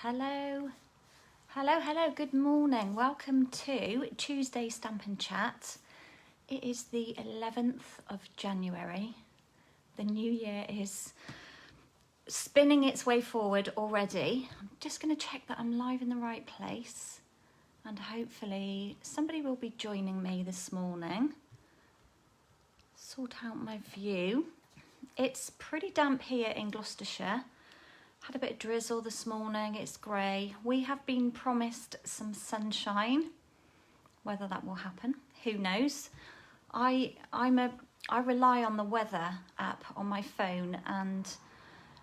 Hello, hello, good morning. Welcome to Tuesday Stampin' Chat. It is the 11th of January. The new year is spinning its way forward already. I'm just going to check that I'm live in the right place and hopefully somebody will be joining me this morning. Sort out my view. It's pretty damp here in Gloucestershire. Had a bit of drizzle this morning, it's grey. We have been promised some sunshine. Whether that will happen, who knows? I rely on the weather app on my phone and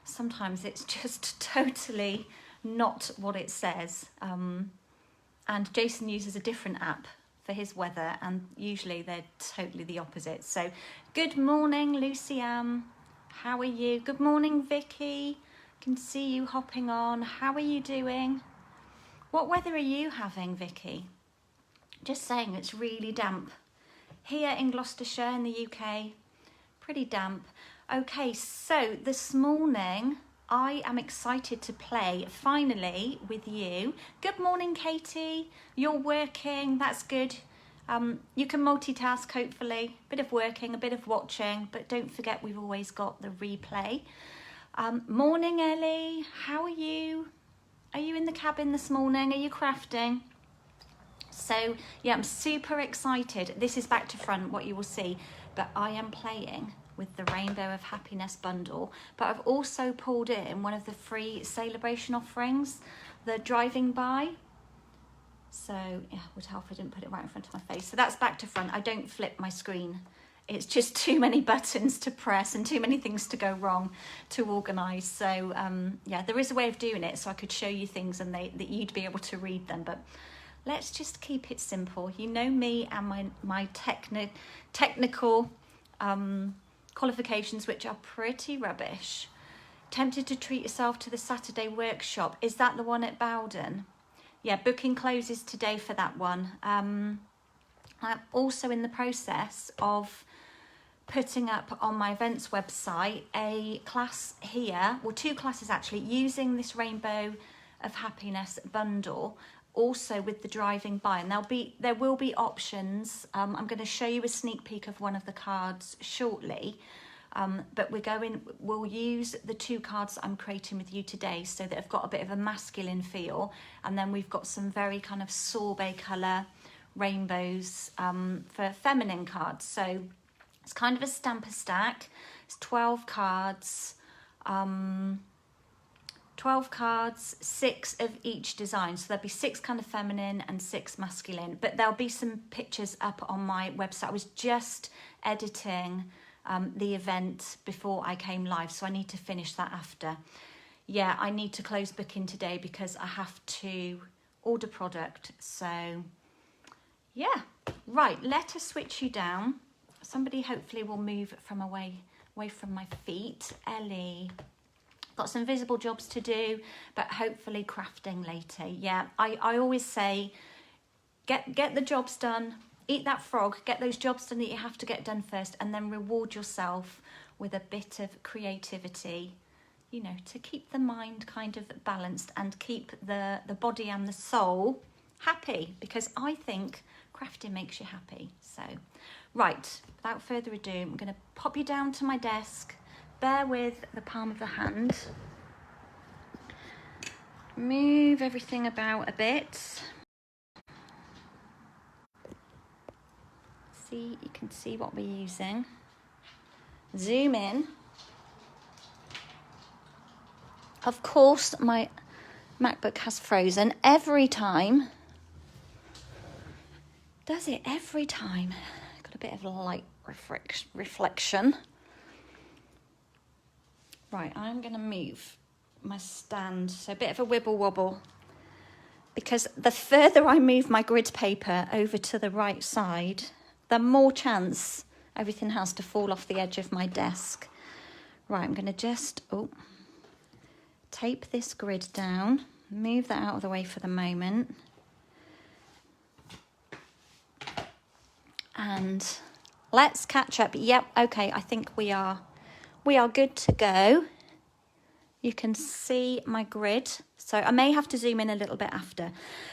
sometimes it's just totally not what it says. And Jason uses a different app for his weather and usually they're totally the opposite. So good morning, Lucy Ann. How are you? Good morning, Vicky. Can see you hopping on. How are you doing? What weather are you having, Vicky? Just saying, it's really damp. Here in Gloucestershire in the UK, pretty damp. Okay, so this morning I am excited to play finally with you. Good morning, Katie. You're working, that's good. You can multitask, hopefully. A bit of working, a bit of watching, but don't forget we've always got the replay. Morning, Ellie. How are you? Are you in the cabin this morning? Are you crafting? So, yeah, I'm super excited. This is back to front, what you will see. But I am playing with the Rainbow of Happiness bundle. But I've also pulled in one of the free celebration offerings, the driving by. So, yeah, would help if I didn't put it right in front of my face. So that's back to front. I don't flip my screen. It's just too many buttons to press and too many things to go wrong to organise. So yeah, there is a way of doing it so I could show you things and that you'd be able to read them. But let's just keep it simple. You know me and my technical qualifications, which are pretty rubbish. Tempted to treat yourself to the Saturday workshop. Is that the one at Bowden? Yeah, booking closes today for that one. I'm also in the process of putting up on my events website a class here, well, two classes actually, using this Rainbow of Happiness bundle, also with the driving by, and there will be options. I'm going to show you a sneak peek of one of the cards shortly, but we'll use the two cards that I'm creating with you today so that have got a bit of a masculine feel, and then we've got some very kind of sorbet colour rainbows for feminine cards. So it's kind of a stamper stack. It's 12 cards, 12 cards, 6 of each design. So there'll be 6 kind of feminine and 6 masculine, but there'll be some pictures up on my website. I was just editing the event before I came live, so I need to finish that after. Yeah, I need to close booking today because I have to order product. So yeah, right, let us switch you down. Somebody hopefully will move from away from my feet. Ellie, got some visible jobs to do, but hopefully crafting later. Yeah, I always say, get the jobs done, eat that frog, get those jobs done that you have to get done first, and then reward yourself with a bit of creativity, you know, to keep the mind kind of balanced and keep the body and the soul happy, because I think crafting makes you happy. So right, without further ado, I'm going to pop you down to my desk. Bear with the palm of the hand. Move everything about a bit. See, you can see what we're using. Zoom in. Of course, my MacBook has frozen every time. Does it every time? Got a bit of light reflection. Right, I'm going to move my stand, so a bit of a wibble wobble, because the further I move my grid paper over to the right side, the more chance everything has to fall off the edge of my desk. Right, I'm going to just tape this grid down, move that out of the way for the moment. And let's catch up. Yep, okay, I think we are good to go. You can see my grid. So I may have to zoom in a little bit after.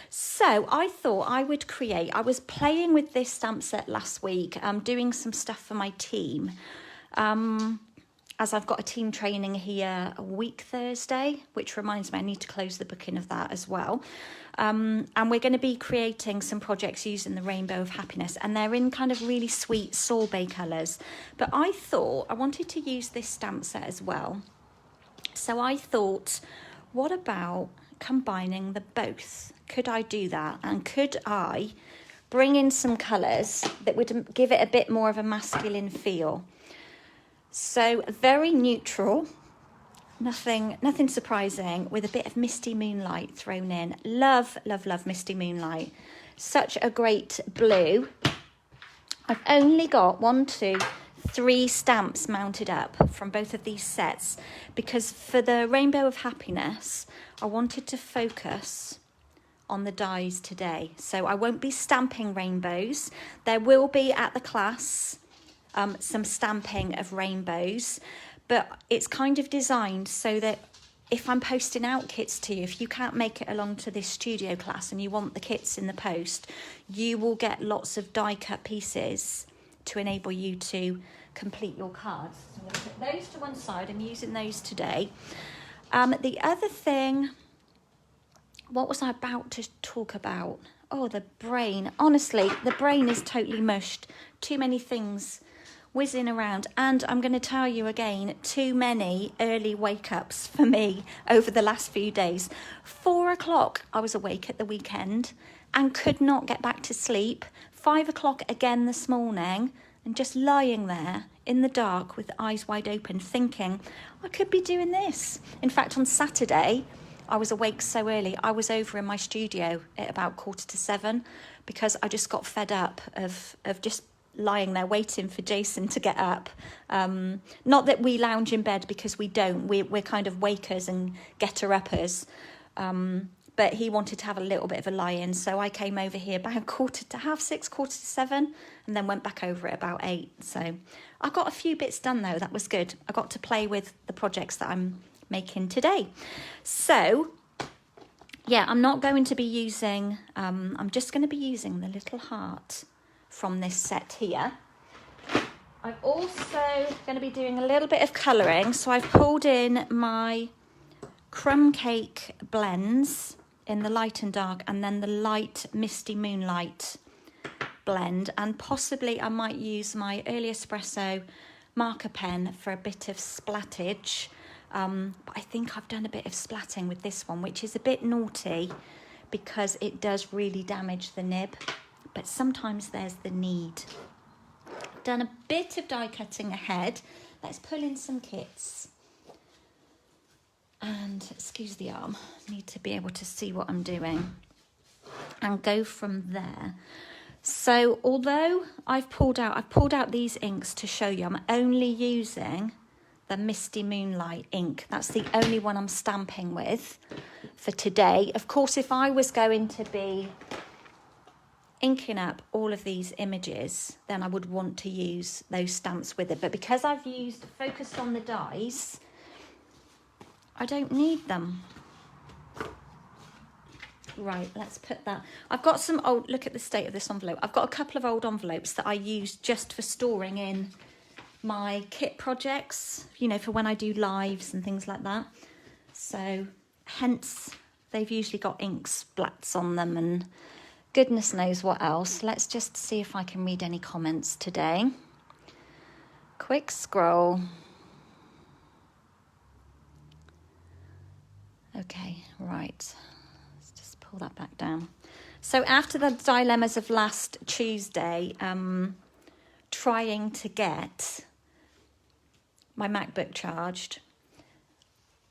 So I thought I would create, I was playing with this stamp set last week, doing some stuff for my team. As I've got a team training here a week Thursday, which reminds me I need to close the booking of that as well. And we're going to be creating some projects using the Rainbow of Happiness, and they're in kind of really sweet sorbet colours. But I thought I wanted to use this stamp set as well. So I thought, what about combining the both? Could I do that? And could I bring in some colours that would give it a bit more of a masculine feel? So very neutral, nothing surprising, with a bit of Misty Moonlight thrown in. Love, love, love Misty Moonlight. Such a great blue. I've only got 3 stamps mounted up from both of these sets, because for the Rainbow of Happiness, I wanted to focus on the dies today. So I won't be stamping rainbows. There will be at the class some stamping of rainbows, but it's kind of designed so that if I'm posting out kits to you, if you can't make it along to this studio class and you want the kits in the post, you will get lots of die cut pieces to enable you to complete your cards. So I'm going to put those to one side. I'm using those today. The other thing, what was I about to talk about? Oh, the brain. Honestly, the brain is totally mushed. Too many things whizzing around, and I'm going to tell you again, too many early wake-ups for me over the last few days. 4 o'clock I was awake at the weekend and could not get back to sleep. 5 o'clock again this morning, and just lying there in the dark with eyes wide open thinking, I could be doing this. In fact, on Saturday, I was awake so early, I was over in my studio at about 6:45 because I just got fed up of just lying there waiting for Jason to get up. Not that we lounge in bed, because we don't. We're kind of wakers and getter-uppers. But he wanted to have a little bit of a lie-in, so I came over here about 6:45, 6:45, and then went back over at about 8. So I got a few bits done, though. That was good. I got to play with the projects that I'm making today. So yeah, I'm not going to be using, I'm just going to be using the little heart from this set here. I'm also going to be doing a little bit of colouring, so I've pulled in my crumb cake blends in the light and dark, and then the light Misty Moonlight blend, and possibly I might use my Early Espresso marker pen for a bit of splattage. But I think I've done a bit of splatting with this one, which is a bit naughty because it does really damage the nib, but sometimes there's the need. Done a bit of die cutting ahead. Let's pull in some kits. And excuse the arm, need to be able to see what I'm doing and go from there. So although I've pulled out these inks to show you, I'm only using the Misty Moonlight ink. That's the only one I'm stamping with for today. Of course, if I was going to be inking up all of these images, then I would want to use those stamps with it. But because I've focused on the dies, I don't need them. Right, let's put that. I've got some old, look at the state of this envelope. I've got a couple of old envelopes that I use just for storing in my kit projects, you know, for when I do lives and things like that. So hence they've usually got ink splats on them and goodness knows what else. Let's just see if I can read any comments today. Quick scroll. Okay, right. Let's just pull that back down. So after the dilemmas of last Tuesday, trying to get my MacBook charged,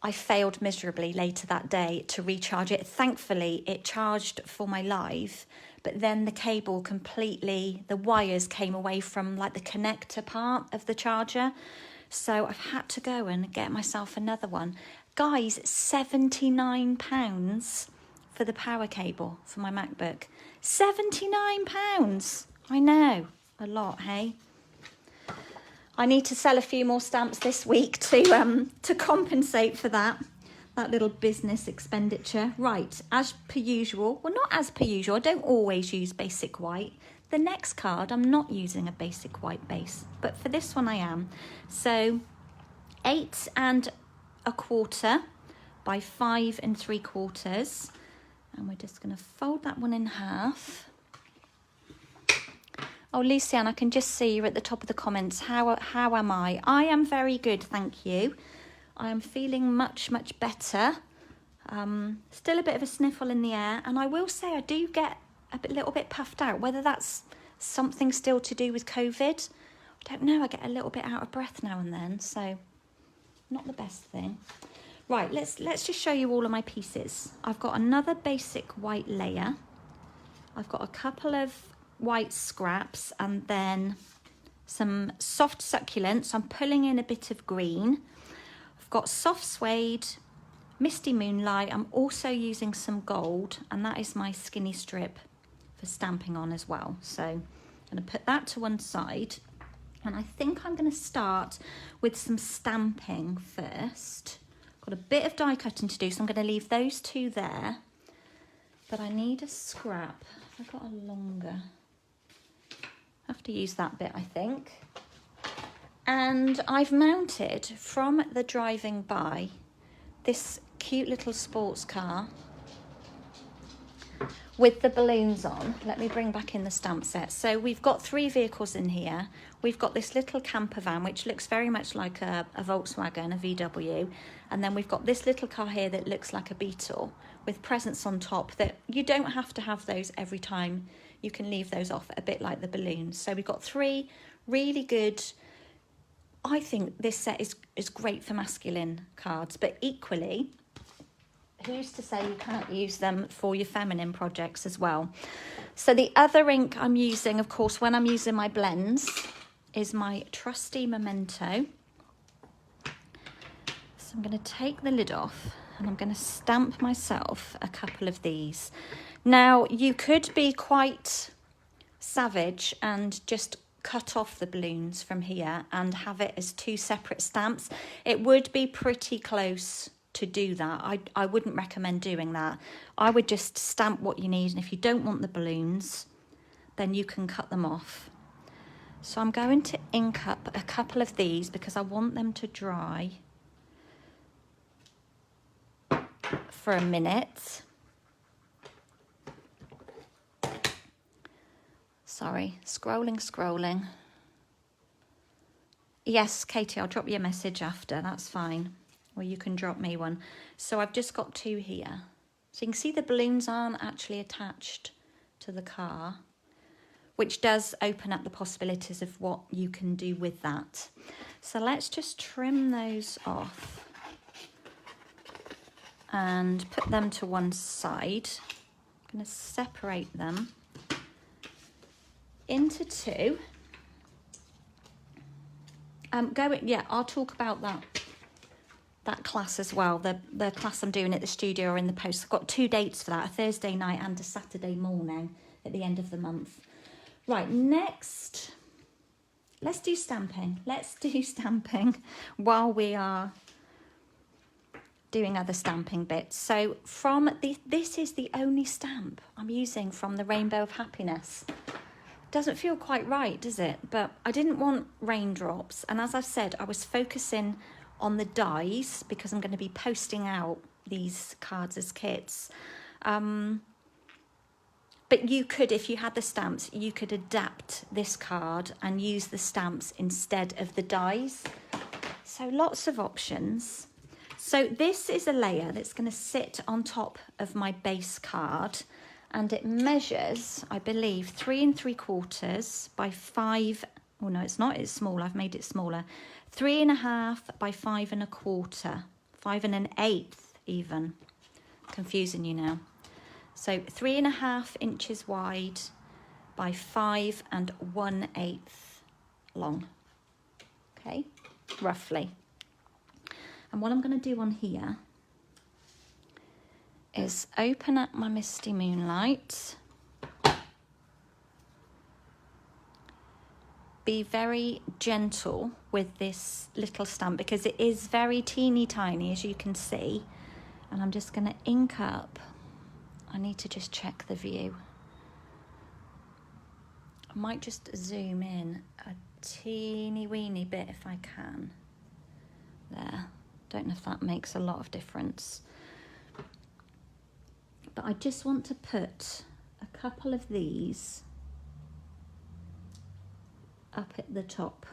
I failed miserably later that day to recharge it. Thankfully, it charged for my live, but then the cable the wires came away from like the connector part of the charger. So I've had to go and get myself another one. Guys, £79 for the power cable for my MacBook. £79! I know, a lot, hey? I need to sell a few more stamps this week to compensate for that little business expenditure. Right, as per usual, well, not as per usual, I don't always use basic white. The next card, I'm not using a basic white base, but for this one I am. So 8 1/4 by 5 3/4, and we're just going to fold that one in half. Oh, Lucianne, I can just see you're at the top of the comments. How am I? I am very good, thank you. I am feeling much better. Still a bit of a sniffle in the air, and I will say I do get a little bit puffed out. Whether that's something still to do with COVID, I don't know. I get a little bit out of breath now and then, so not the best thing. Right, let's just show you all of my pieces. I've got another basic white layer. I've got a couple of white scraps and then some soft succulents. I'm pulling in a bit of green. I've got soft suede, misty moonlight. I'm also using some gold, and that is my skinny strip for stamping on as well. So I'm going to put that to one side, and I think I'm going to start with some stamping first. Got a bit of die cutting to do, so I'm going to leave those two there, but I need a scrap. I've got a longer, have to use that bit, I think. And I've mounted from the driving by this cute little sports car with the balloons on. Let me bring back in the stamp set. So we've got 3 vehicles in here. We've got this little camper van, which looks very much like a Volkswagen, a VW. And then we've got this little car here that looks like a Beetle with presents on top that you don't have to have those every time. You can leave those off a bit like the balloons. So we've got 3 really good. I think this set is great for masculine cards, but equally, who's to say you can't use them for your feminine projects as well? So the other ink I'm using, of course, when I'm using my blends, is my trusty Memento. So I'm going to take the lid off and I'm going to stamp myself a couple of these. Now, you could be quite savage and just cut off the balloons from here and have it as 2 separate stamps. It would be pretty close to do that. I wouldn't recommend doing that. I would just stamp what you need, and if you don't want the balloons, then you can cut them off. So I'm going to ink up a couple of these because I want them to dry for a minute. Sorry, scrolling. Yes, Katie, I'll drop you a message after, that's fine. Or you can drop me one. So I've just got 2 here. So you can see the balloons aren't actually attached to the car, which does open up the possibilities of what you can do with that. So let's just trim those off and put them to one side. I'm going to separate them into 2. I'll talk about that class as well, the class I'm doing at the studio or in the post. I've got 2 dates for that, a Thursday night and a Saturday morning at the end of the month. Right, next, let's do stamping. Let's do stamping while we are doing other stamping bits. So this is the only stamp I'm using from the Rainbow of Happiness. Doesn't feel quite right, does it? But I didn't want raindrops, and as I've said, I was focusing on the dies because I'm going to be posting out these cards as kits. But you could, if you had the stamps, you could adapt this card and use the stamps instead of the dies. So lots of options. So this is a layer that's going to sit on top of my base card, and it measures, I believe, 3 3/4 by 5. Oh no, it's not, it's small, I've made it smaller. 3 1/2 by 5 1/4, 5 1/8 even. Confusing you now. So 3 1/2 inches wide by 5 1/8 long. Okay, roughly. And what I'm going to do on here is open up my Misty Moonlight be very gentle with this little stamp because it is very teeny tiny, as you can see. And I'm just going to ink up. I need to just check the view. I might just zoom in a teeny weeny bit if I can. There. Don't know if that makes a lot of difference. But I just want to put a couple of these up at the top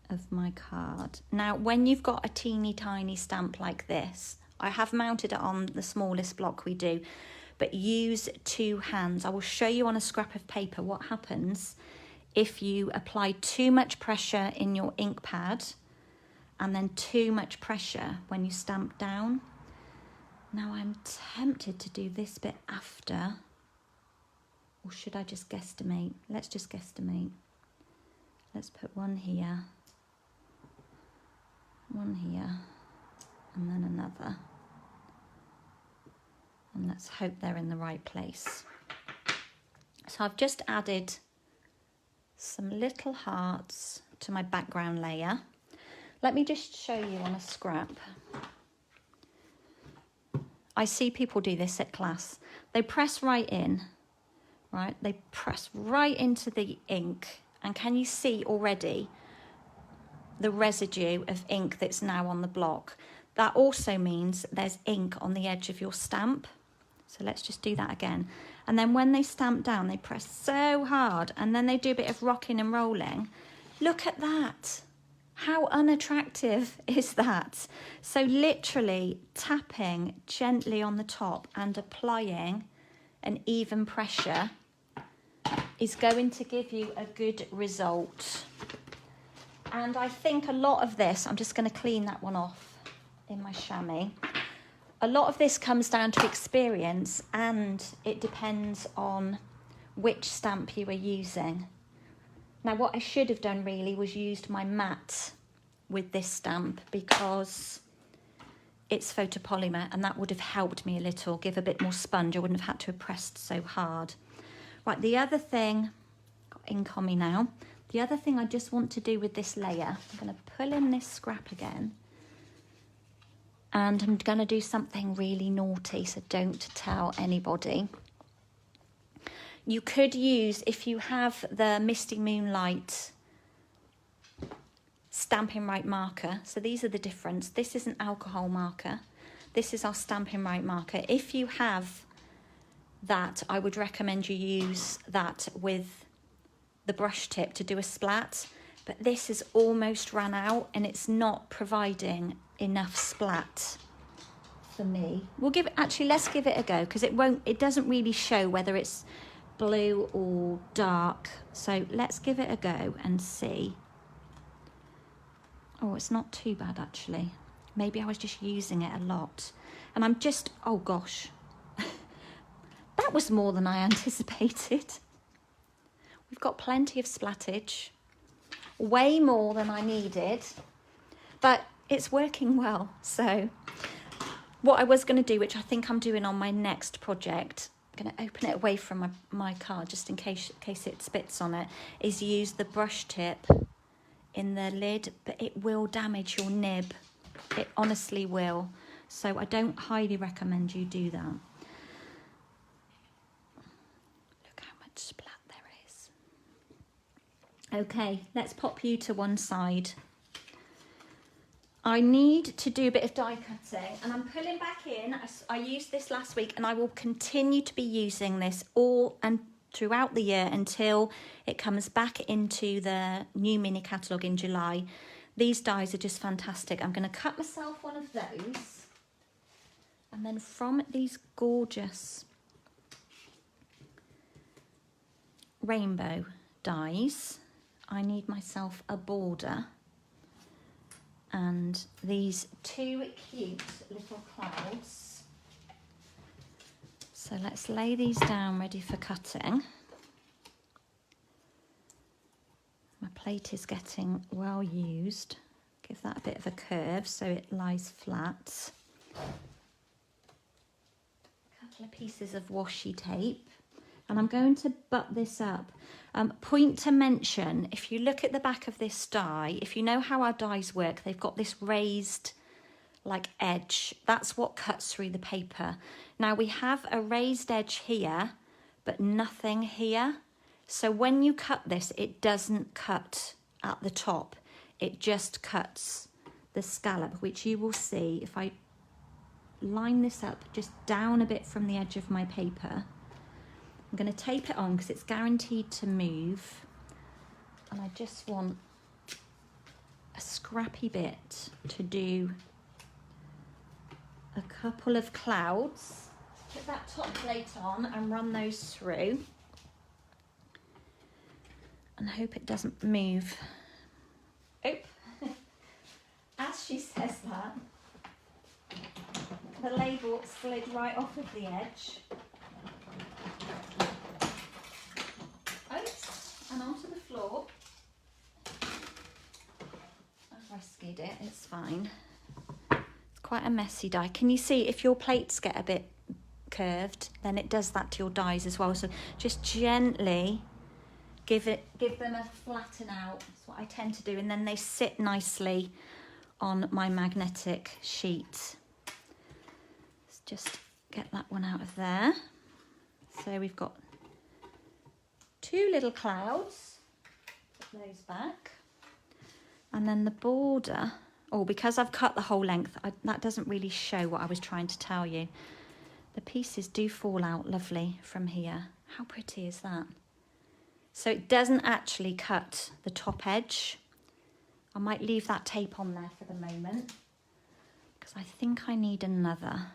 of my card. Now, when you've got a teeny tiny stamp like this, I have mounted it on the smallest block we do, but use two hands. I will show you on a scrap of paper what happens if you apply too much pressure in your ink pad and then too much pressure when you stamp down. Now I'm tempted to do this bit after, or should I just guesstimate? Let's just guesstimate. Let's put one here, and then another. And let's hope they're in the right place. So I've just added some little hearts to my background layer. Let me just show you on a scrap. I see people do this at class. They press right in, right? They press right into the ink. And can you see already the residue of ink that's now on the block? That also means there's ink on the edge of your stamp. So let's just do that again. And then when they stamp down, they press so hard and then they do a bit of rocking and rolling. Look at that. How unattractive is that? So literally tapping gently on the top and applying an even pressure is going to give you a good result. And I think a lot of this, I'm just going to clean that one off in my chamois. A lot of this comes down to experience, and it depends on which stamp you are using. Now, what I should have done really was used my matte with this stamp because it's photopolymer, and that would have helped me a little, give a bit more sponge. I wouldn't have had to have pressed so hard. Right, the other thing, got ink on me now. The other thing I just want to do with this layer, I'm going to pull in this scrap again. And I'm going to do something really naughty, so don't tell anybody. You could use, if you have the Misty Moonlight Stampin' Right marker, so these are the difference. This is an alcohol marker. This is our Stampin' Right marker. If you have that, I would recommend you use that with the brush tip to do a splat. But this has almost run out and it's not providing enough splat for me. We'll give it, actually let's give it a go, because it doesn't really show whether it's blue or dark. So let's give it a go and see. Oh, it's not too bad actually. Maybe I was just using it a lot. And I'm just, oh gosh. That was more than I anticipated. We've got plenty of splattage. Way more than I needed. But it's working well. So what I was going to do, which I think I'm doing on my next project, I'm going to open it away from my card just in case it spits on it, is use the brush tip in the lid, but it will damage your nib. It honestly will. So I don't highly recommend you do that. Look how much splat there is. Okay, let's pop you to one side. I need to do a bit of die cutting, and I'm pulling back in. I used this last week and I will continue to be using this all and throughout the year until it comes back into the new mini catalogue in July. These dies are just fantastic. I'm going to cut myself one of those, and then from these gorgeous rainbow dies, I need myself a border and these two cute little clouds. So let's lay these down ready for cutting. My plate is getting well used. Give that a bit of a curve so it lies flat. A couple of pieces of washi tape. And I'm going to butt this up. Point to mention, if you look at the back of this die, if you know how our dies work, they've got this raised like edge. That's what cuts through the paper. Now we have a raised edge here, but nothing here. So when you cut this, it doesn't cut at the top. It just cuts the scallop, which you will see if I line this up just down a bit from the edge of my paper. I'm going to tape it on because it's guaranteed to move. And I just want a scrappy bit to do a couple of clouds. Put that top plate on and run those through. And hope it doesn't move. Oh, as she says that, the label slid right off of the edge. Oops, and onto the floor. I've rescued it, it's fine. It's quite a messy die. Can you see if your plates get a bit curved, then it does that to your dies as well. So just gently give them a flatten out. That's what I tend to do, and then they sit nicely on my magnetic sheet. Let's just get that one out of there. So we've got two little clouds. Put those back. And then the border, oh, because I've cut the whole length, that doesn't really show what I was trying to tell you. The pieces do fall out lovely from here. How pretty is that? So it doesn't actually cut the top edge. I might leave that tape on there for the moment because I think I need another.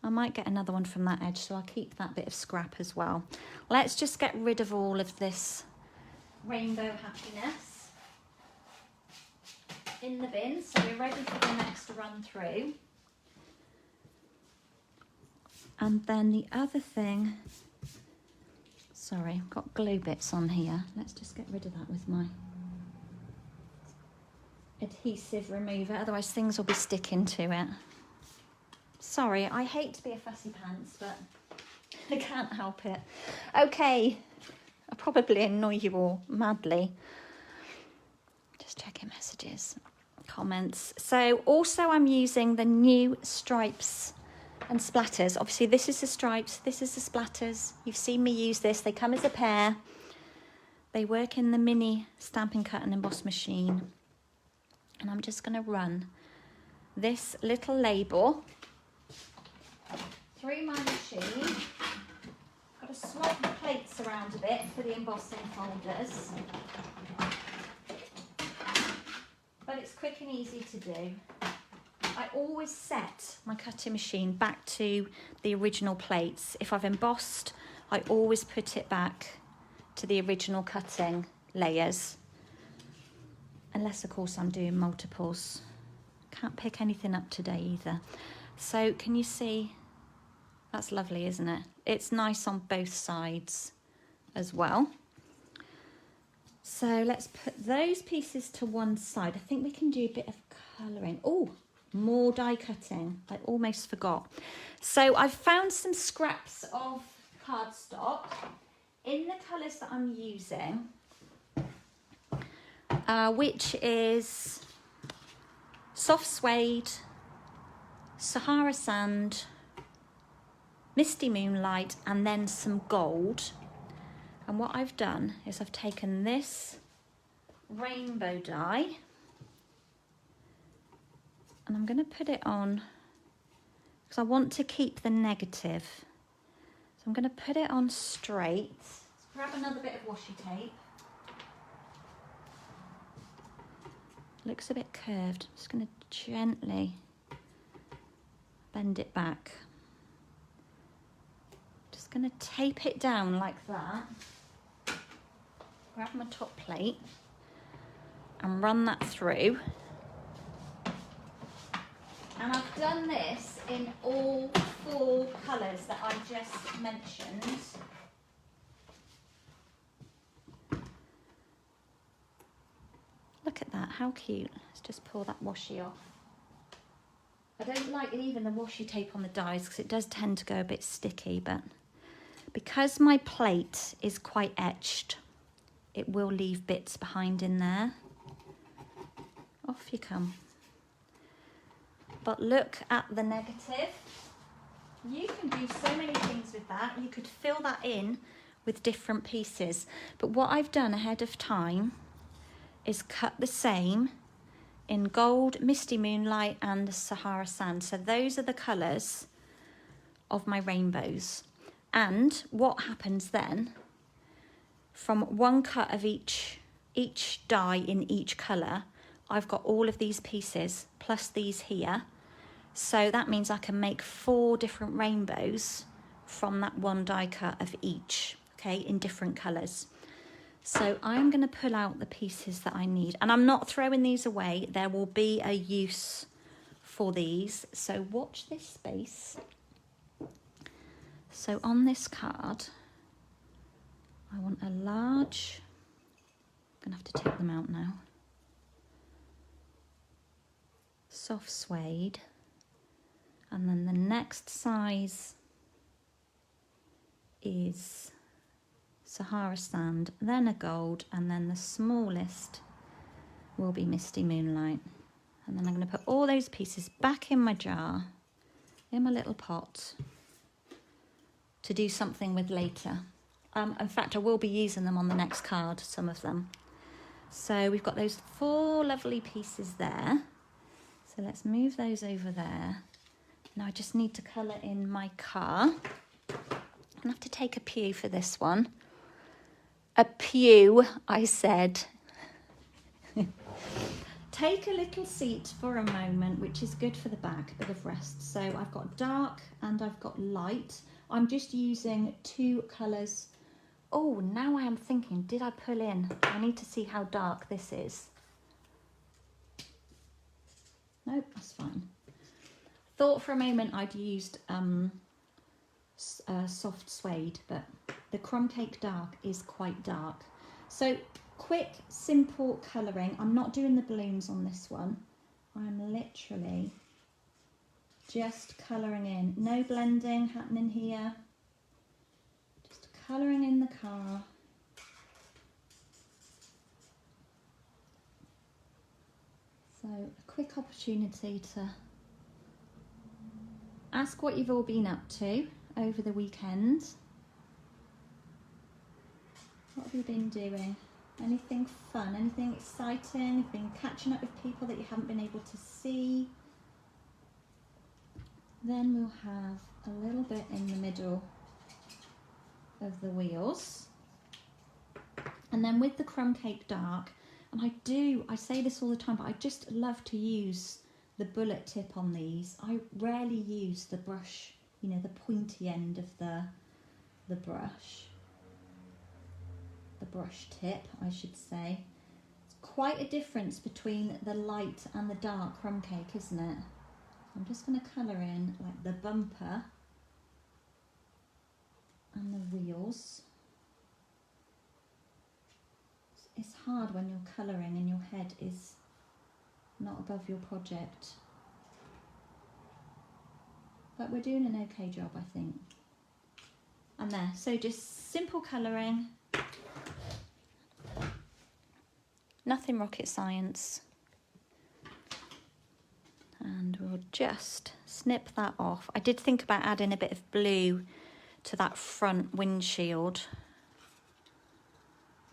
I might get another one from that edge, so I'll keep that bit of scrap as well. Let's just get rid of all of this rainbow happiness in the bin, so we're ready for the next run through. And then the other thing, sorry, I've got glue bits on here. Let's just get rid of that with my adhesive remover, otherwise things will be sticking to it. Sorry, I hate to be a fussy pants, but I can't help it. Okay, I probably annoy you all madly. Just checking messages, comments. So also I'm using the new stripes and splatters. Obviously this is the stripes, this is the splatters. You've seen me use this. They come as a pair. They work in the mini Stampin' Cut and Emboss machine. And I'm just going to run this little label through my machine. Got to swap the plates around a bit for the embossing folders. But it's quick and easy to do. I always set my cutting machine back to the original plates. If I've embossed, I always put it back to the original cutting layers. Unless, of course, I'm doing multiples. Can't pick anything up today either. So can you see? That's lovely, isn't it? It's nice on both sides as well. So let's put those pieces to one side. I think we can do a bit of colouring. Oh, more die cutting. I almost forgot. So I've found some scraps of cardstock in the colours that I'm using, which is soft suede, Sahara sand, misty moonlight, and then some gold. And what I've done is I've taken this rainbow die and I'm going to put it on because I want to keep the negative. So I'm going to put it on straight. Let's grab another bit of washi tape. Looks a bit curved. I'm just going to gently bend it back. Just going to tape it down like that. Grab my top plate and run that through. And I've done this in all 4 colours that I just mentioned. Look at that, how cute. Let's just pull that washi off. I don't like leaving the washi tape on the dies because it does tend to go a bit sticky, but because my plate is quite etched, it will leave bits behind in there. Off you come. But look at the negative. You can do so many things with that. You could fill that in with different pieces. But what I've done ahead of time is cut the same in gold, misty moonlight and Sahara sand. So those are the colours of my rainbows. And what happens then, from one cut of each die in each colour, I've got all of these pieces plus these here. So that means I can make 4 different rainbows from that one die cut of each, okay, in different colours. So I'm going to pull out the pieces that I need, and I'm not throwing these away. There will be a use for these, so watch this space. So on this card, I want a large, I'm going to have to take them out now, soft suede, and then the next size is Sahara sand, then a gold, and then the smallest will be misty moonlight. And then I'm going to put all those pieces back in my jar, in my little pot, to do something with later. In fact, I will be using them on the next card, some of them. So we've got those 4 lovely pieces there. So let's move those over there. Now I just need to colour in my car. I'm going to have to take a pew for this one. A pew, I said. Take a little seat for a moment, which is good for the back, a bit of rest. So I've got dark and I've got light. I'm just using 2 colours. Oh, now I am thinking, did I pull in? I need to see how dark this is. Nope, that's fine. Thought for a moment I'd used soft suede, but the crumb cake dark is quite dark. So quick, simple colouring. I'm not doing the balloons on this one. I'm literally just colouring in. No blending happening here. Just colouring in the car. So a quick opportunity to ask what you've all been up to over the weekend. What have you been doing? Anything fun? Anything exciting? You've been catching up with people that you haven't been able to see. Then we'll have a little bit in the middle of the wheels. And then with the crumb cake dark, and I say this all the time, but I just love to use the bullet tip on these. I rarely use the brush, you know, the pointy end of the brush. The brush tip, I should say. It's quite a difference between the light and the dark crumb cake, isn't it? I'm just going to colour in like the bumper and the wheels. It's hard when you're colouring and your head is not above your project. But we're doing an okay job, I think. And there, so just simple colouring. Nothing rocket science. And we'll just snip that off. I did think about adding a bit of blue to that front windshield,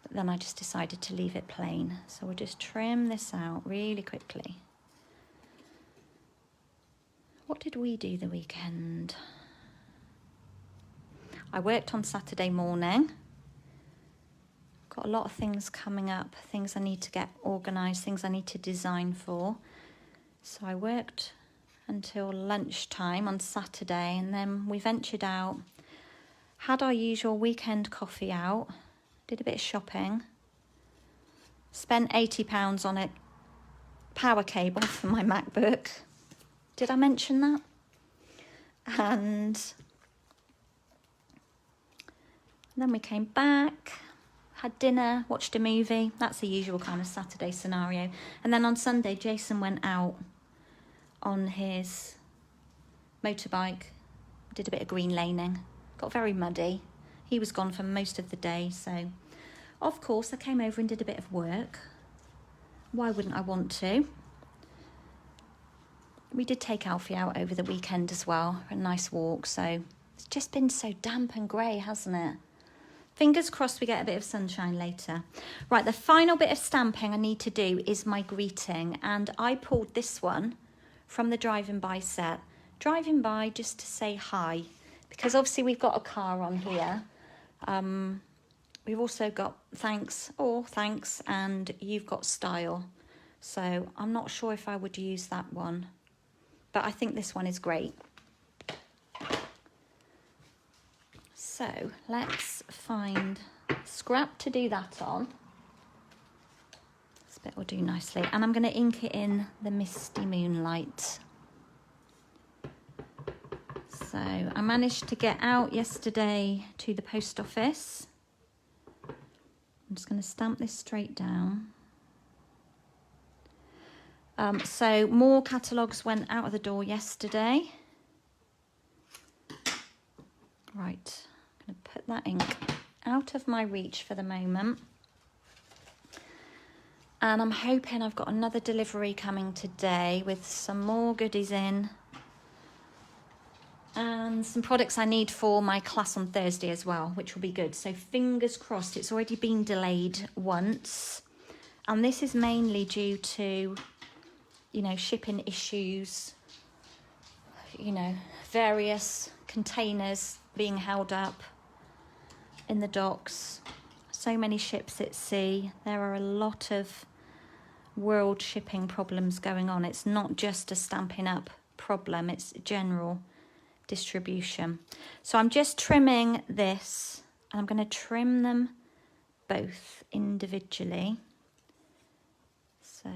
but then I just decided to leave it plain. So we'll just trim this out really quickly. What did we do the weekend? I worked on Saturday morning. Got a lot of things coming up, things I need to get organised, things I need to design for. So I worked until lunchtime on Saturday, and then we ventured out, had our usual weekend coffee out, did a bit of shopping, spent £80 on a power cable for my MacBook. Did I mention that? And then we came back, had dinner, watched a movie. That's the usual kind of Saturday scenario. And then on Sunday, Jason went out on his motorbike, did a bit of green laning, got very muddy. He was gone for most of the day, so of course I came over and did a bit of work. Why wouldn't I want to? We did take Alfie out over the weekend as well for a nice walk, so it's just been so damp and grey, hasn't it? Fingers crossed we get a bit of sunshine later. Right, the final bit of stamping I need to do is my greeting, and I pulled this one from the driving by set. Driving by just to say hi, because obviously we've got a car on here. We've also got thanks, and you've got style. So I'm not sure if I would use that one, but I think this one is great. So let's find scrap to do that on. This bit will do nicely. And I'm going to ink it in the Misty Moonlight. So I managed to get out yesterday to the post office. I'm just going to stamp this straight down. So more catalogues went out of the door yesterday. Right. I'm going to put that ink out of my reach for the moment. And I'm hoping I've got another delivery coming today with some more goodies in. And some products I need for my class on Thursday as well, which will be good. So fingers crossed. It's already been delayed once. And this is mainly due to, you know, shipping issues, you know, various containers being held up in the docks, so many ships at sea. There are a lot of world shipping problems going on. It's not just a Stampin' Up problem, it's general distribution. So I'm just trimming this, and I'm going to trim them both individually. So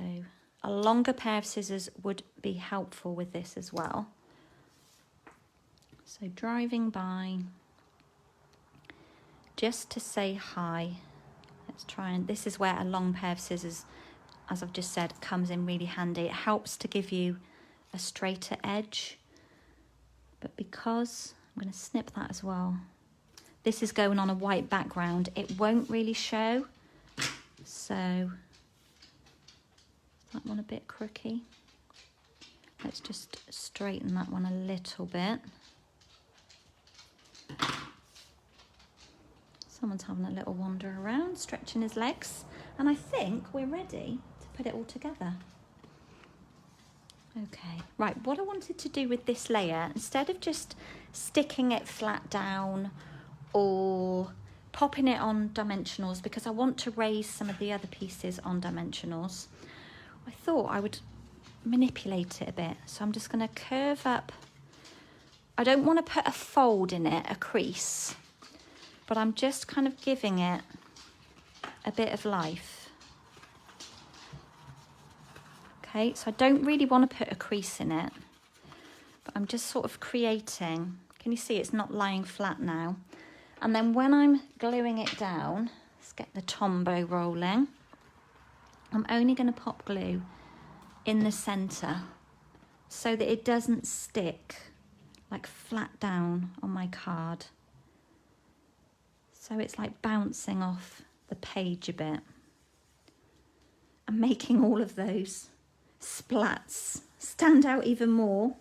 a longer pair of scissors would be helpful with this as well. So driving by, just to say hi. Let's try, and this is where a long pair of scissors, as I've just said, comes in really handy. It helps to give you a straighter edge, but because I'm going to snip that as well. This is going on a white background. It won't really show. So that one a bit crooked. Let's just straighten that one a little bit. Someone's having a little wander around, stretching his legs, and I think we're ready to put it all together. Okay, right, what I wanted to do with this layer, instead of just sticking it flat down or popping it on dimensionals, because I want to raise some of the other pieces on dimensionals, I thought I would manipulate it a bit. So I'm just going to curve up. I don't want to put a fold in it, a crease, but I'm just kind of giving it a bit of life. Okay, so I don't really want to put a crease in it, but I'm just sort of creating. Can you see it's not lying flat now? And then when I'm gluing it down, let's get the Tombow rolling. I'm only going to pop glue in the centre so that it doesn't stick like flat down on my card. So it's like bouncing off the page a bit and making all of those splats stand out even more.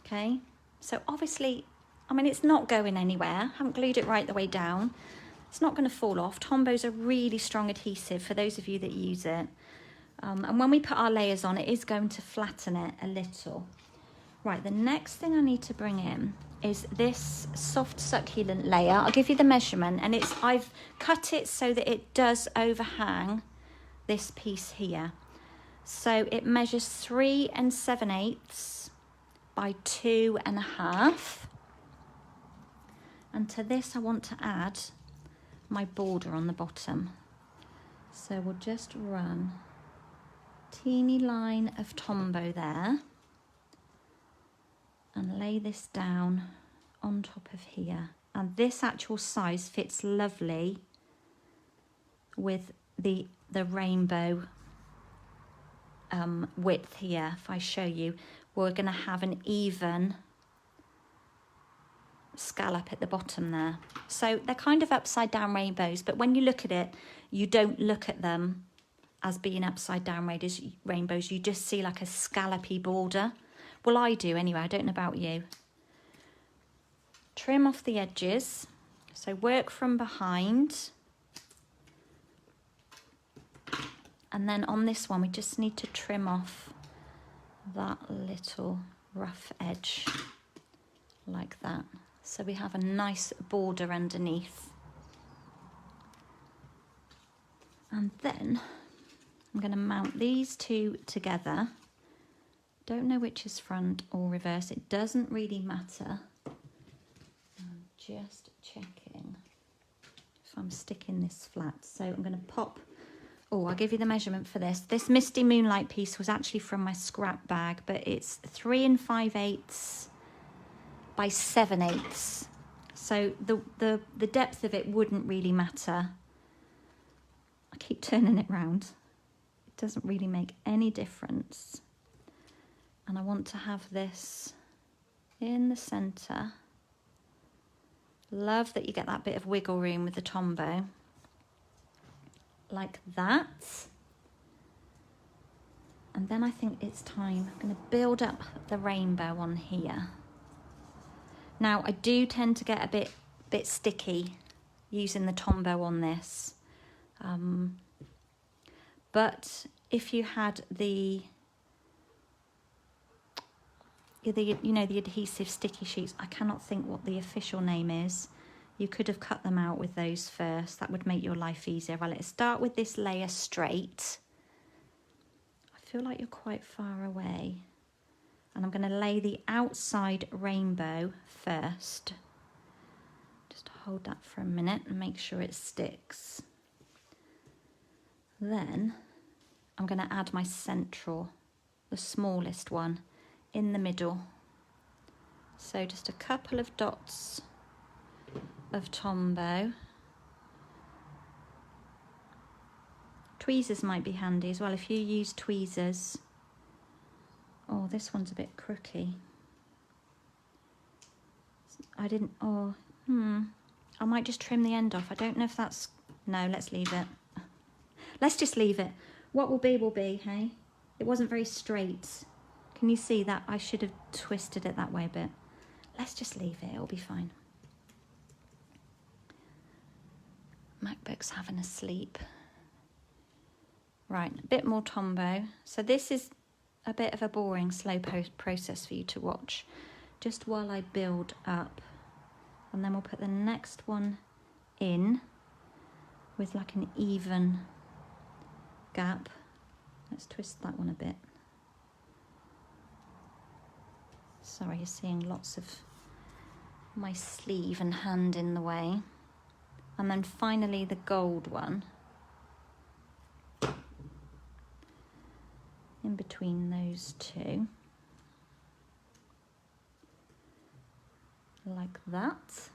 Okay, so obviously, I mean, it's not going anywhere. I haven't glued it right the way down. It's not going to fall off. Tombow's a really strong adhesive for those of you that use it. And when we put our layers on, it is going to flatten it a little. Right, the next thing I need to bring in is this soft succulent layer. I'll give you the measurement, and I've cut it so that it does overhang this piece here. So it measures 3 7/8 by 2 1/2. And to this I want to add my border on the bottom. So we'll just run a teeny line of Tombow there and lay this down on top of here. And this actual size fits lovely with the rainbow width here. If I show you, we're going to have an even scallop at the bottom there. So they're kind of upside down rainbows, but when you look at it, you don't look at them as being upside down rainbows. You just see like a scallopy border. Well, I do anyway. I don't know about you. Trim off the edges. So work from behind. And then on this one, we just need to trim off that little rough edge like that. So we have a nice border underneath. And then I'm going to mount these two together. Don't know which is front or reverse. It doesn't really matter. I'm just checking if I'm sticking this flat. So I'm going to pop. Oh, I'll give you the measurement for this. This Misty Moonlight piece was actually from my scrap bag, but it's 3 5/8 by 7/8. So the depth of it wouldn't really matter. I keep turning it round. It doesn't really make any difference. And I want to have this in the centre. Love that you get that bit of wiggle room with the Tombow. Like that. And then I think it's time. I'm going to build up the rainbow on here. Now I do tend to get a bit sticky using the Tombow on this. But if you had the adhesive sticky sheets, I cannot think what the official name is. You could have cut them out with those first. That would make your life easier. Well, let's start with this layer straight. I feel like you're quite far away. And I'm going to lay the outside rainbow first. Just hold that for a minute and make sure it sticks. Then I'm going to add my central, the smallest one, in the middle. So just a couple of dots of Tombow. Tweezers might be handy as well if you use tweezers. Oh, this one's a bit crooky. I might just trim the end off. I don't know if that's, no, let's leave it. Let's just leave it. What will be, hey? It wasn't very straight. Can you see that? I should have twisted it that way a bit. Let's just leave it, it'll be fine. MacBook's having a sleep. Right, a bit more Tombow. So this is a bit of a boring, slow process for you to watch, just while I build up. And then we'll put the next one in with like an even gap. Let's twist that one a bit. Sorry, you're seeing lots of my sleeve and hand in the way. And then finally the gold one. In between those two. Like that.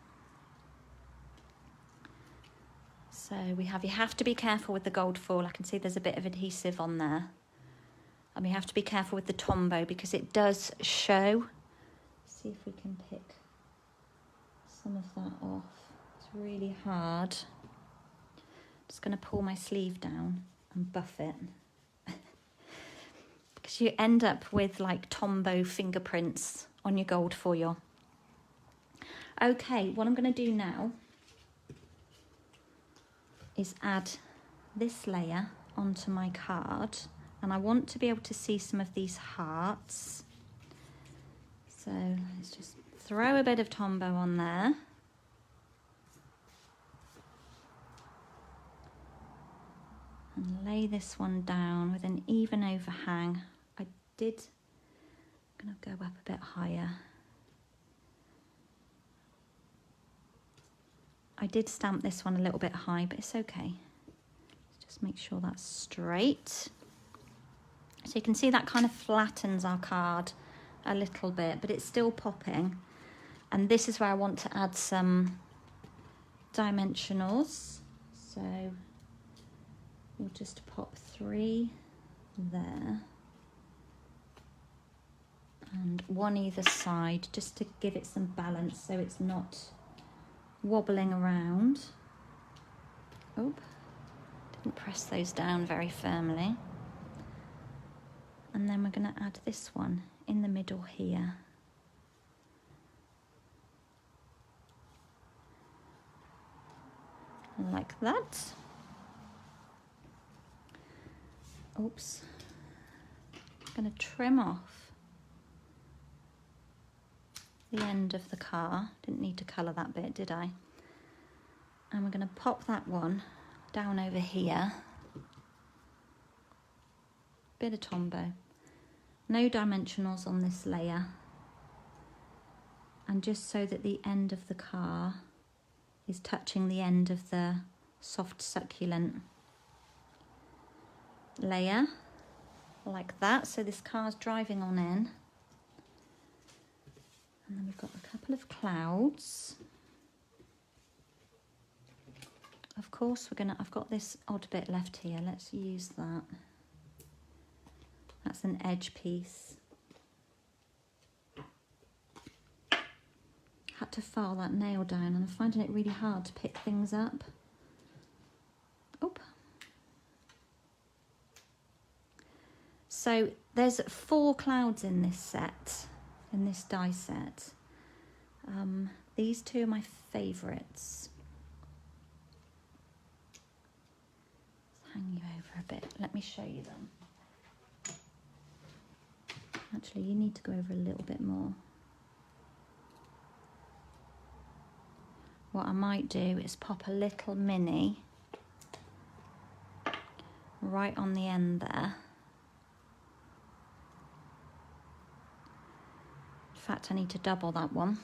So you have to be careful with the gold foil. I can see there's a bit of adhesive on there. And we have to be careful with the Tombow because it does show. See if we can pick some of that off. It's really hard. Just going to pull my sleeve down and buff it. Because you end up with like Tombow fingerprints on your gold foil. Okay, what I'm going to do now is add this layer onto my card. And I want to be able to see some of these hearts. So let's just throw a bit of Tombow on there. And lay this one down with an even overhang. I'm going to go up a bit higher. I did stamp this one a little bit high, but it's okay. Let's just make sure that's straight. So you can see that kind of flattens our card a little bit, but it's still popping. And this is where I want to add some dimensionals. So we'll just pop 3 there. one either side, just to give it some balance so it's not wobbling around. Oh, didn't press those down very firmly. And then we're going to add this one in the middle here. Like that. Oops. I'm going to trim off the end of the car. Didn't need to colour that bit, did I? And we're going to pop that one down over here. Bit of Tombow. No dimensionals on this layer. And just so that the end of the car is touching the end of the soft succulent layer, like that. So this car's driving on in. And then we've got a couple of clouds. Of course, I've got this odd bit left here. Let's use that. That's an edge piece. Had to file that nail down and I'm finding it really hard to pick things up. Oop. So there's 4 clouds in this set, in this die set. These 2 are my favourites. Let's hang you over a bit. Let me show you them. Actually, you need to go over a little bit more. What I might do is pop a little mini right on the end there. In fact, I need to double that one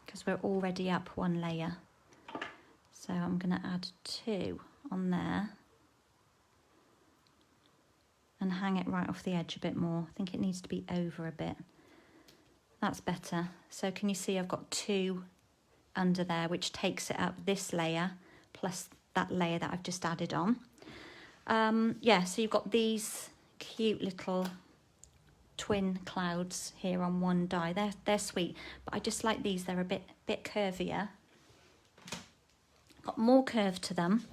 because we're already up 1 layer. So I'm going to add 2 on there and hang it right off the edge a bit more. I think it needs to be over a bit. That's better. So can you see I've got 2 under there, which takes it up this layer plus that layer that I've just added on. Yeah, so you've got these cute little twin clouds here on one die. They're sweet, but I just like these. They're a bit curvier. Got more curve to them.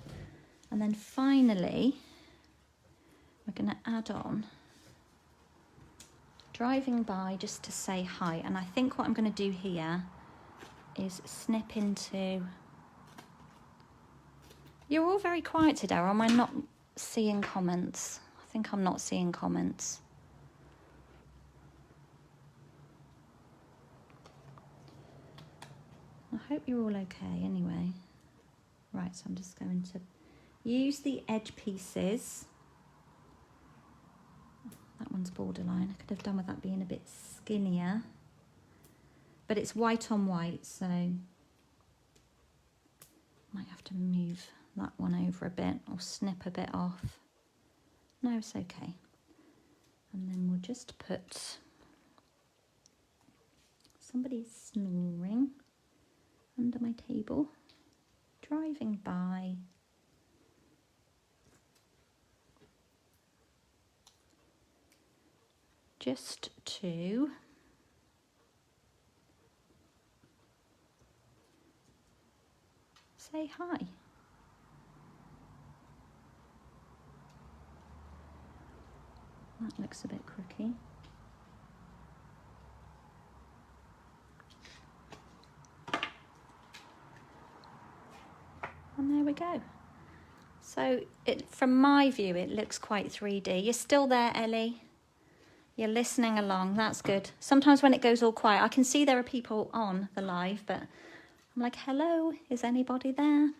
And then finally, we're going to add on driving by just to say hi. And I think what I'm going to do here is snip into... You're all very quiet today, or am I not seeing comments? I think I'm not seeing comments. I hope you're all okay anyway. Right, so I'm just going to use the edge pieces. That one's borderline. I could have done with that being a bit skinnier. But it's white on white, so might have to move that one over a bit or snip a bit off. No, it's okay. And then we'll just put... Somebody's snoring under my table. Driving by. Just to say hi. That looks a bit crooked. And there we go. So from my view, it looks quite 3D. You're still there, Ellie? You're listening along, that's good. Sometimes when it goes all quiet, I can see there are people on the live, but I'm like, hello, is anybody there?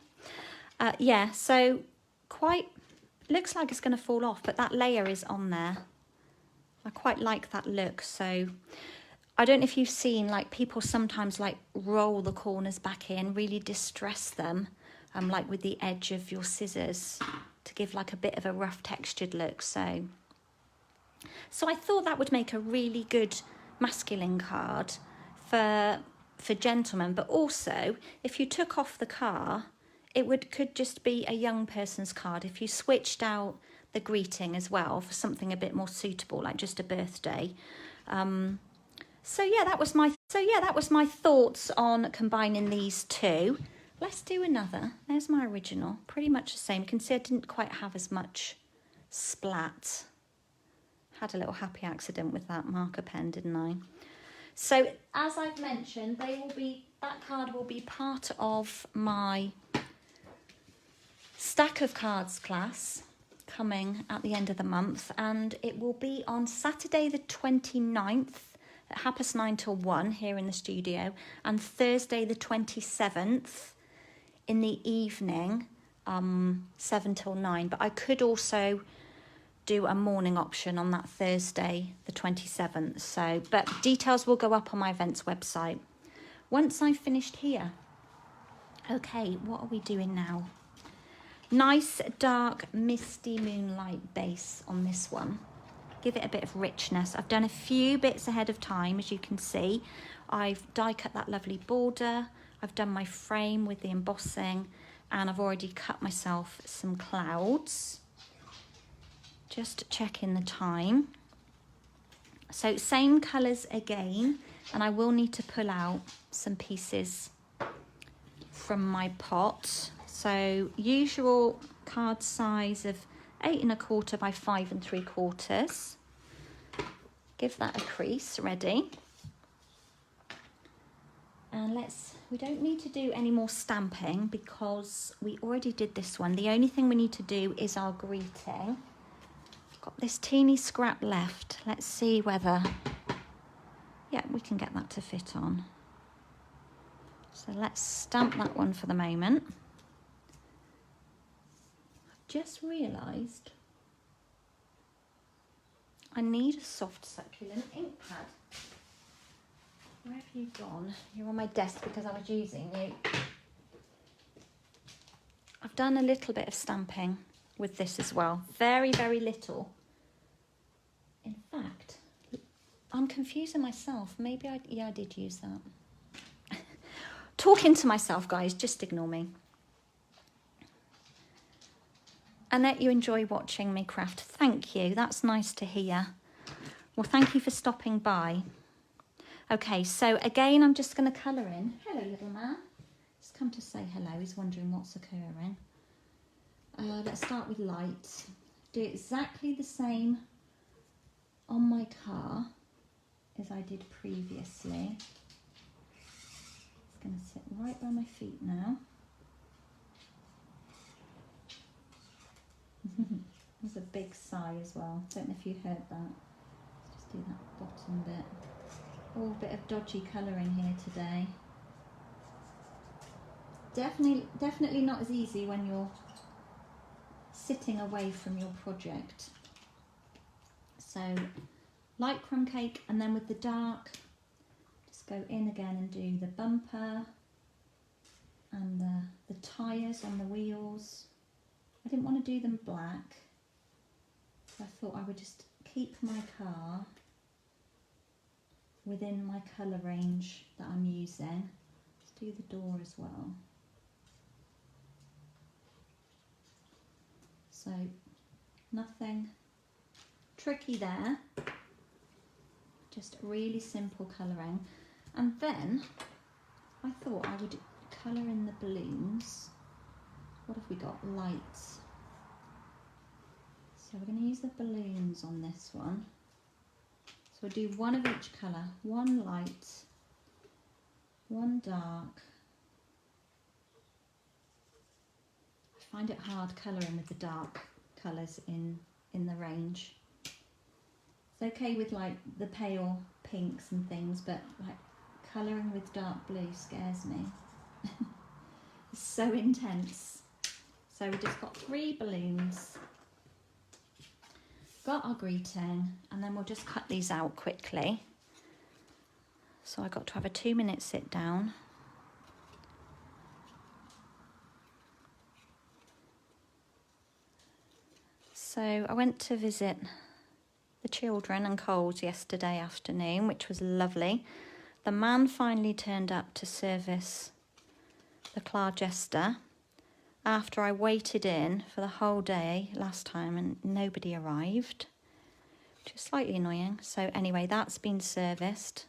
Yeah, so looks like it's going to fall off, but that layer is on there. I quite like that look. So I don't know if you've seen, like, people sometimes like roll the corners back in, really distress them, like with the edge of your scissors to give like a bit of a rough textured look. So I thought that would make a really good masculine card for gentlemen, but also if you took off the car, it could just be a young person's card. If you switched out the greeting as well for something a bit more suitable, like just a birthday, So yeah, that was my thoughts on combining these two. Let's do another. There's my original, pretty much the same. You can see I didn't quite have as much splat. Had a little happy accident with that marker pen, didn't I? So as I've mentioned, that card will be part of my stack of cards class coming at the end of the month, and it will be on Saturday the 29th at 9:30 till 1 here in the studio, and Thursday the 27th in the evening, 7 till 9. But I could also do a morning option on that Thursday the 27th. So, but details will go up on my events website once I've finished here. Okay, what are we doing now? Nice dark misty moonlight base on this one. Give it a bit of richness. I've done a few bits ahead of time, as you can see. I've die cut that lovely border. I've done my frame with the embossing, and I've already cut myself some clouds. Just checking the time. So same colours again, and I will need to pull out some pieces from my pot. So usual card size of 8 1/4 by 5 3/4. Give that a crease ready. And we don't need to do any more stamping because we already did this one. The only thing we need to do is our greeting. Got this teeny scrap left. Let's see whether, yeah, we can get that to fit on. So let's stamp that one for the moment. I've just realised I need a soft succulent ink pad. Where have you gone? You're on my desk because I was using you. I've done a little bit of stamping with this as well. Very, very little. In fact, I'm confusing myself. Maybe I did use that. Talking to myself, guys, just ignore me. Annette, you enjoy watching me craft. Thank you. That's nice to hear. Well, thank you for stopping by. Okay, so again, I'm just going to colour in. Hello, little man. He's come to say hello. He's wondering what's occurring. Let's start with light. Do exactly the same on my car as I did previously. It's going to sit right by my feet now. There's a big sigh as well. Don't know if you heard that. Let's just do that bottom bit. Oh, a bit of dodgy colour in here today. Definitely not as easy when you're sitting away from your project. So light crumb cake, and then with the dark, just go in again and do the bumper and the tyres on the wheels. I didn't want to do them black, so I thought I would just keep my car within my colour range that I'm using. Let's do the door as well. So nothing tricky there, just really simple colouring. And then I thought I would colour in the balloons. What have we got? Lights. So we're going to use the balloons on this one. So we'll do one of each colour, one light, one dark. I find it hard colouring with the dark colours in the range. It's okay with like the pale pinks and things, but like colouring with dark blue scares me. It's so intense. So we just got 3 balloons. Got our greeting, and then we'll just cut these out quickly. So I got to have a 2-minute sit down. So I went to visit the children and Coles yesterday afternoon, which was lovely. The man finally turned up to service the Clargester after I waited in for the whole day last time and nobody arrived, which is slightly annoying. So anyway, that's been serviced.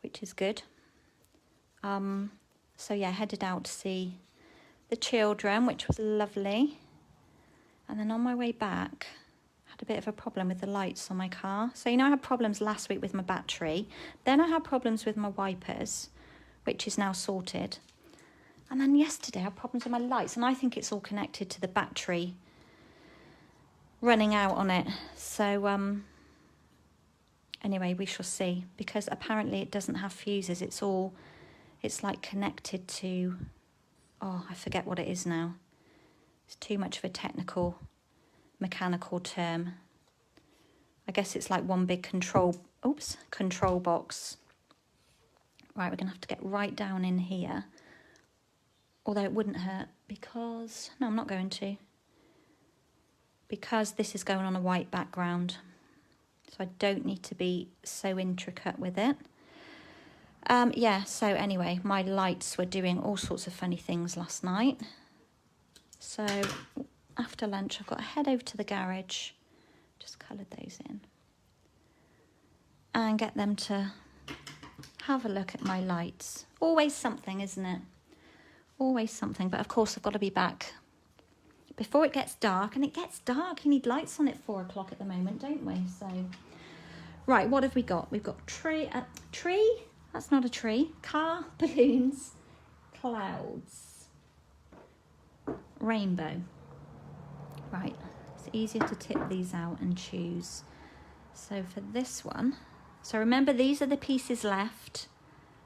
which is good. So yeah, headed out to see the children, which was lovely. And then on my way back, had a bit of a problem with the lights on my car. So you know, I had problems last week with my battery. Then I had problems with my wipers, which is now sorted. And then yesterday I had problems with my lights, and I think it's all connected to the battery running out on it. So anyway, we shall see, because apparently it doesn't have fuses. It's like connected to, oh, I forget what it is now. It's too much of a technical mechanical term. I guess it's like one big control box. Right, we're gonna have to get right down in here. Although it wouldn't hurt because, no, I'm not going to. Because this is going on a white background. So I don't need to be so intricate with it. Yeah, so anyway, my lights were doing all sorts of funny things last night. So after lunch, I've got to head over to the garage, just coloured those in, and get them to have a look at my lights. Always something, isn't it? Always something. But of course, I've got to be back before it gets dark. And it gets dark. You need lights on at 4 o'clock at the moment, don't we? So, right, what have we got? We've got tree. That's not a tree. Car, balloons, clouds, rainbow. Right, it's easier to tip these out and choose. So for this one, so remember, these are the pieces left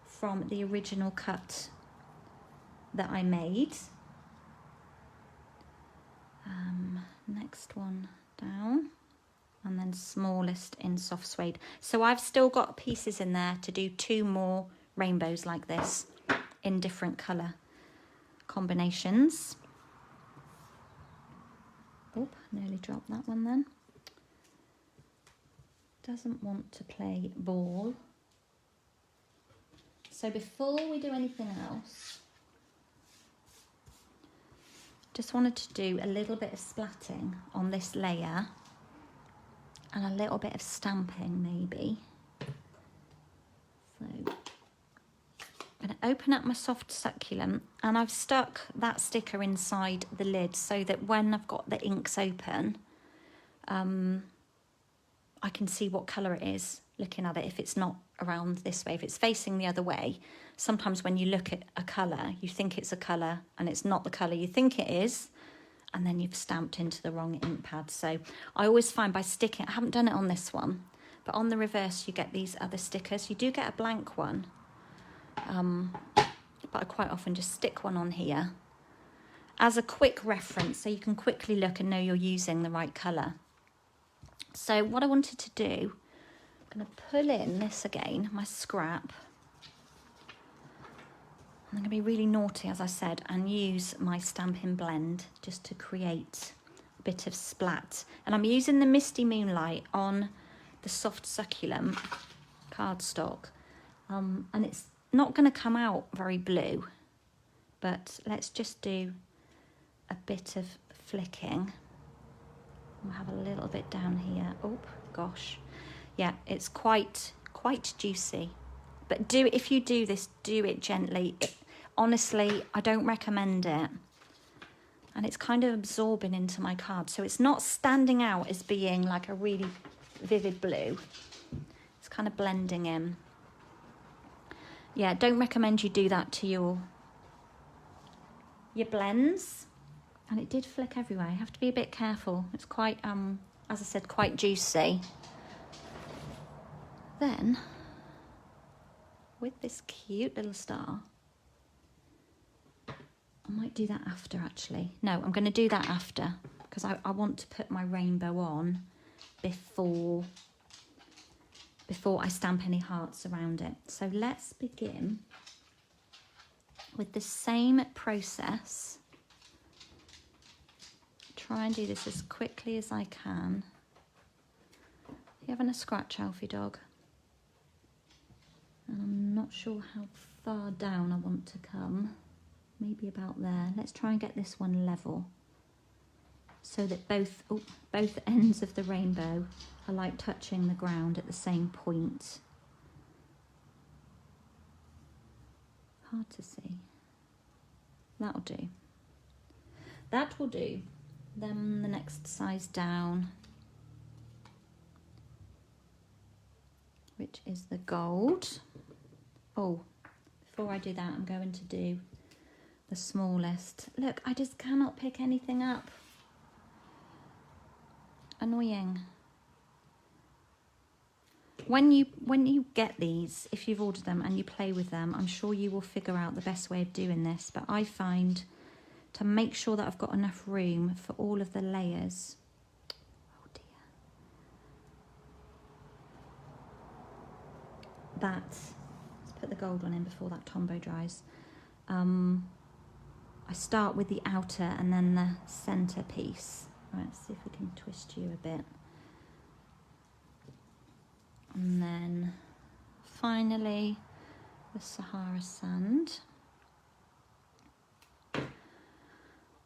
from the original cut that I made. Next one down, and then smallest in soft suede. So I've still got pieces in there to do 2 more rainbows like this in different colour combinations. Oh, nearly dropped that one then. Doesn't want to play ball. So before we do anything else, just wanted to do a little bit of splatting on this layer and a little bit of stamping maybe. So I'm going to open up my soft succulent, and I've stuck that sticker inside the lid so that when I've got the inks open, I can see what colour it is looking at it. If it's not around this way, if it's facing the other way, sometimes when you look at a colour, you think it's a colour and it's not the colour you think it is, and then you've stamped into the wrong ink pad. So I always find by sticking, I haven't done it on this one, but on the reverse you get these other stickers. You do get a blank one, but I quite often just stick one on here as a quick reference so you can quickly look and know you're using the right colour. So what I wanted to do, I'm going to pull in this again, my scrap. I'm going to be really naughty, as I said, and use my Stampin' Blend just to create a bit of splat. And I'm using the Misty Moonlight on the soft succulent cardstock. And it's not going to come out very blue, but let's just do a bit of flicking. We'll have a little bit down here. Oh gosh, yeah, it's quite juicy. But if you do this, do it gently. Honestly, I don't recommend it. And it's kind of absorbing into my card, so it's not standing out as being like a really vivid blue. It's kind of blending in. Yeah, don't recommend you do that to your blends. And it did flick everywhere. You have to be a bit careful. It's quite, as I said, quite juicy. Then, with this cute little star, I might do that after, actually. No, I'm going to do that after, because I want to put my rainbow on before I stamp any hearts around it. So let's begin with the same process. Try and do this as quickly as I can. You having a scratch, Alfie dog? And I'm not sure how far down I want to come. Maybe about there. Let's try and get this one level so that both ends of the rainbow are like touching the ground at the same point. Hard to see. That'll do. That will do. Then the next size down, which is the gold. Oh, before I do that, I'm going to do the smallest. Look, I just cannot pick anything up. Annoying. When you get these, if you've ordered them and you play with them, I'm sure you will figure out the best way of doing this. But I find to make sure that I've got enough room for all of the layers. Oh dear. Let's put the gold one in before that Tombow dries. I start with the outer and then the centre piece. Right, let's see if we can twist you a bit. And then finally the Sahara sand.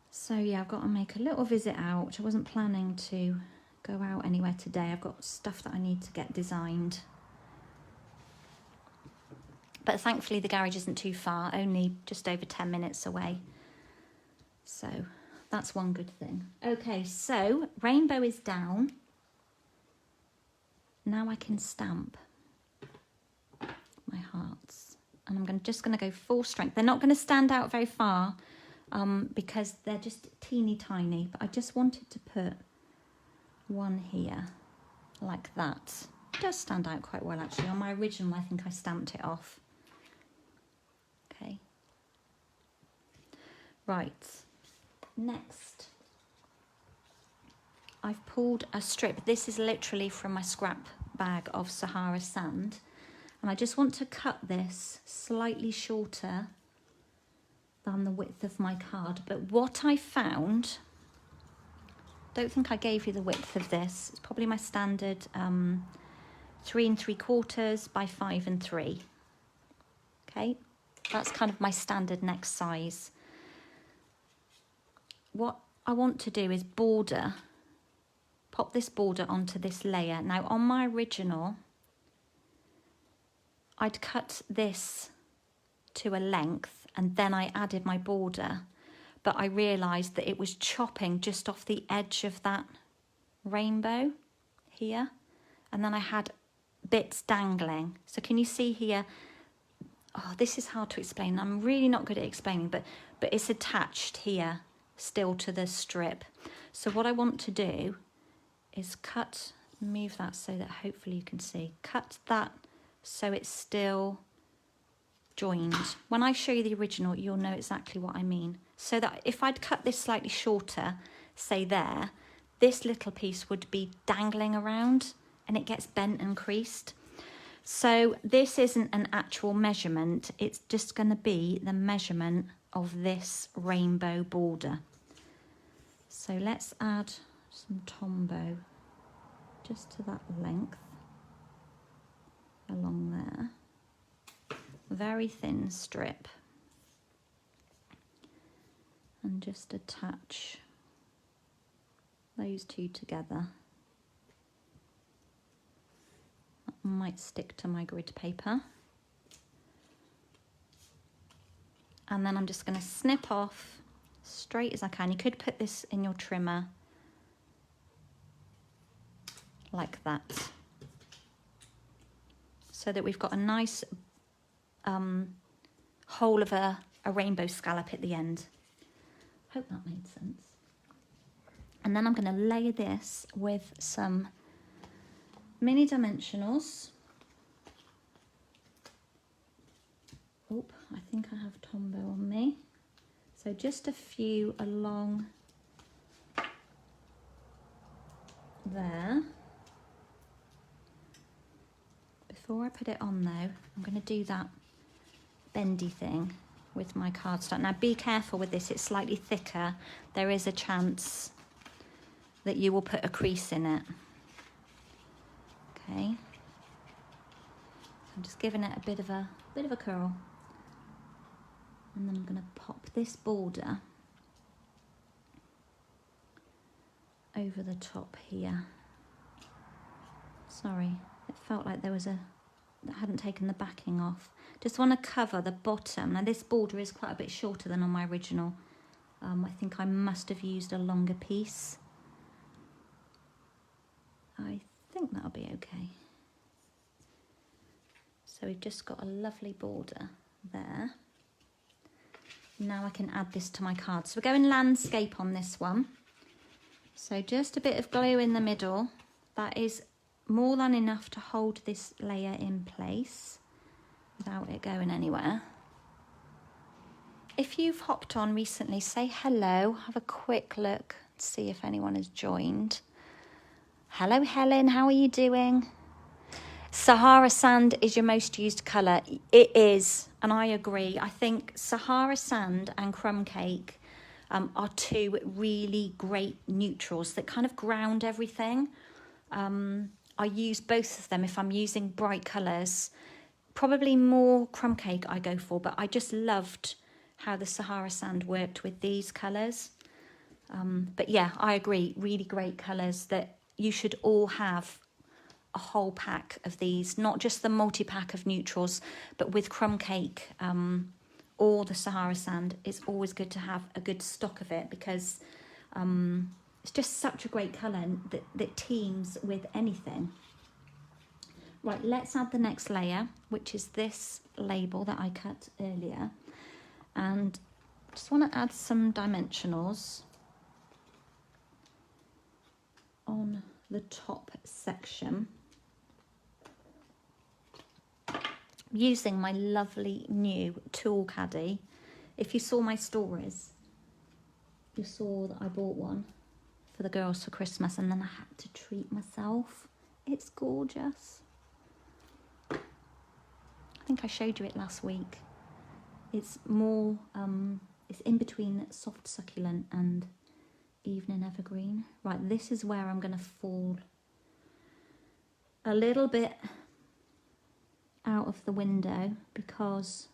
So yeah, I've got to make a little visit out, which I wasn't planning to go out anywhere today. I've got stuff that I need to get designed. But thankfully the garage isn't too far, only just over 10 minutes away. So that's one good thing. Okay, so rainbow is down. Now I can stamp my hearts. And I'm just going to go full strength. They're not going to stand out very far because they're just teeny tiny. But I just wanted to put one here like that. It does stand out quite well actually. On my original, I think I stamped it off. Okay. Right. Next, I've pulled a strip. This is literally from my scrap bag of Sahara sand. And I just want to cut this slightly shorter than the width of my card. But what I found, don't think I gave you the width of this. It's probably my standard 3 3/4 by 5 3. Okay, that's kind of my standard next size. What I want to do is pop this border onto this layer. Now on my original, I'd cut this to a length and then I added my border, but I realised that it was chopping just off the edge of that rainbow here, and then I had bits dangling. So can you see here? Oh, this is hard to explain. I'm really not good at explaining, but it's attached here still to the strip. So what I want to do is move that so that hopefully you can see. Cut that so it's still joined. When I show you the original, you'll know exactly what I mean. So that if I'd cut this slightly shorter, say there, this little piece would be dangling around and it gets bent and creased. So this isn't an actual measurement, it's just going to be the measurement of this rainbow border. So let's add some Tombow just to that length along there. Very thin strip. And just attach those two together. That might stick to my grid paper. And then I'm just going to snip off straight as I can. You could put this in your trimmer like that, so that we've got a nice whole of a rainbow scallop at the end. Hope that made sense. And then I'm going to layer this with some mini dimensionals. Oh, I think I have Tombow on me. So just a few along there. Before I put it on though, I'm going to do that bendy thing with my cardstock. Now be careful with this, it's slightly thicker. There is a chance that you will put a crease in it. Okay. I'm just giving it a bit of a curl. And then I'm going to pop this border over the top here. Sorry, it felt like there was a that hadn't taken the backing off. Just want to cover the bottom. Now this border is quite a bit shorter than on my original. I think I must have used a longer piece. I think that'll be okay. So we've just got a lovely border there. Now I can add this to my card. So we're going landscape on this one. So just a bit of glue in the middle. That is more than enough to hold this layer in place without it going anywhere. If you've hopped on recently, say hello, have a quick look, see if anyone has joined. Hello Helen, how are you doing? Sahara sand is your most used colour. It is, and I agree. I think Sahara sand and crumb cake are two really great neutrals that kind of ground everything. I use both of them if I'm using bright colours. Probably more crumb cake I go for, but I just loved how the Sahara sand worked with these colours. But yeah, I agree, really great colours that you should all have a whole pack of these, not just the multi-pack of neutrals, but with crumb cake or the Sahara sand, it's always good to have a good stock of it because it's just such a great colour that teams with anything. Right, let's add the next layer, which is this label that I cut earlier. And just want to add some dimensionals on the top section. Using my lovely new tool caddy. If you saw my stories, you saw that I bought one for the girls for Christmas and then I had to treat myself. It's gorgeous. I think I showed you it last week. It's more, it's in between soft succulent and evening evergreen. Right, this is where I'm going to fall a little bit out of the window because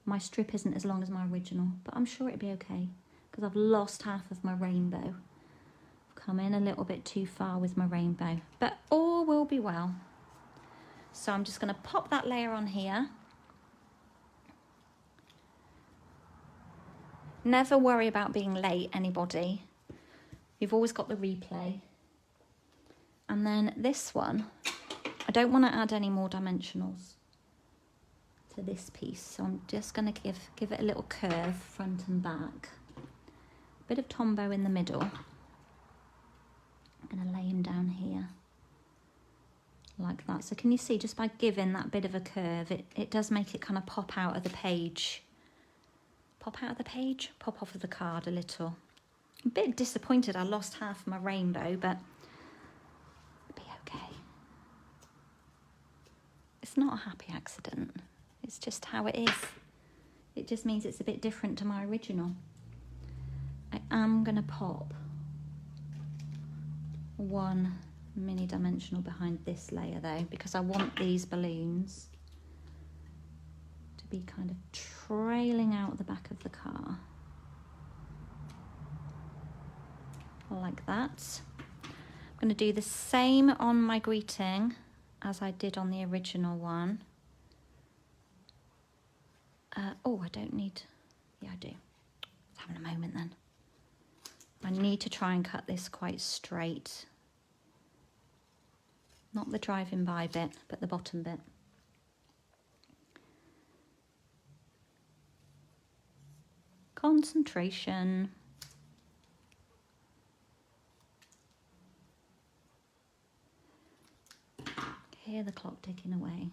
my strip isn't as long as my original, but I'm sure it'll be okay because I've lost half of my rainbow. I've come in a little bit too far with my rainbow, but all will be well. So I'm just going to pop that layer on here. Never worry about being late, anybody. You've always got the replay. And then this one, I don't want to add any more dimensionals to this piece, so I'm just going to give it a little curve front and back. A bit of Tombow in the middle. I'm going to lay him down here like that. So can you see, just by giving that bit of a curve, it does make it kind of pop out of the page. Pop out of the page, pop off of the card a little. I'm a bit disappointed I lost half my rainbow, but it'll be okay. It's not a happy accident. It's just how it is. It just means it's a bit different to my original. I am going to pop one mini dimensional behind this layer though, because I want these balloons to be kind of trailing out the back of the car. Like that. I'm going to do the same on my greeting as I did on the original one. Oh, I don't need, yeah I do. Let's have a moment then. I need to try and cut this quite straight. Not the driving by bit, but the bottom bit. Concentration. Hear the clock ticking away.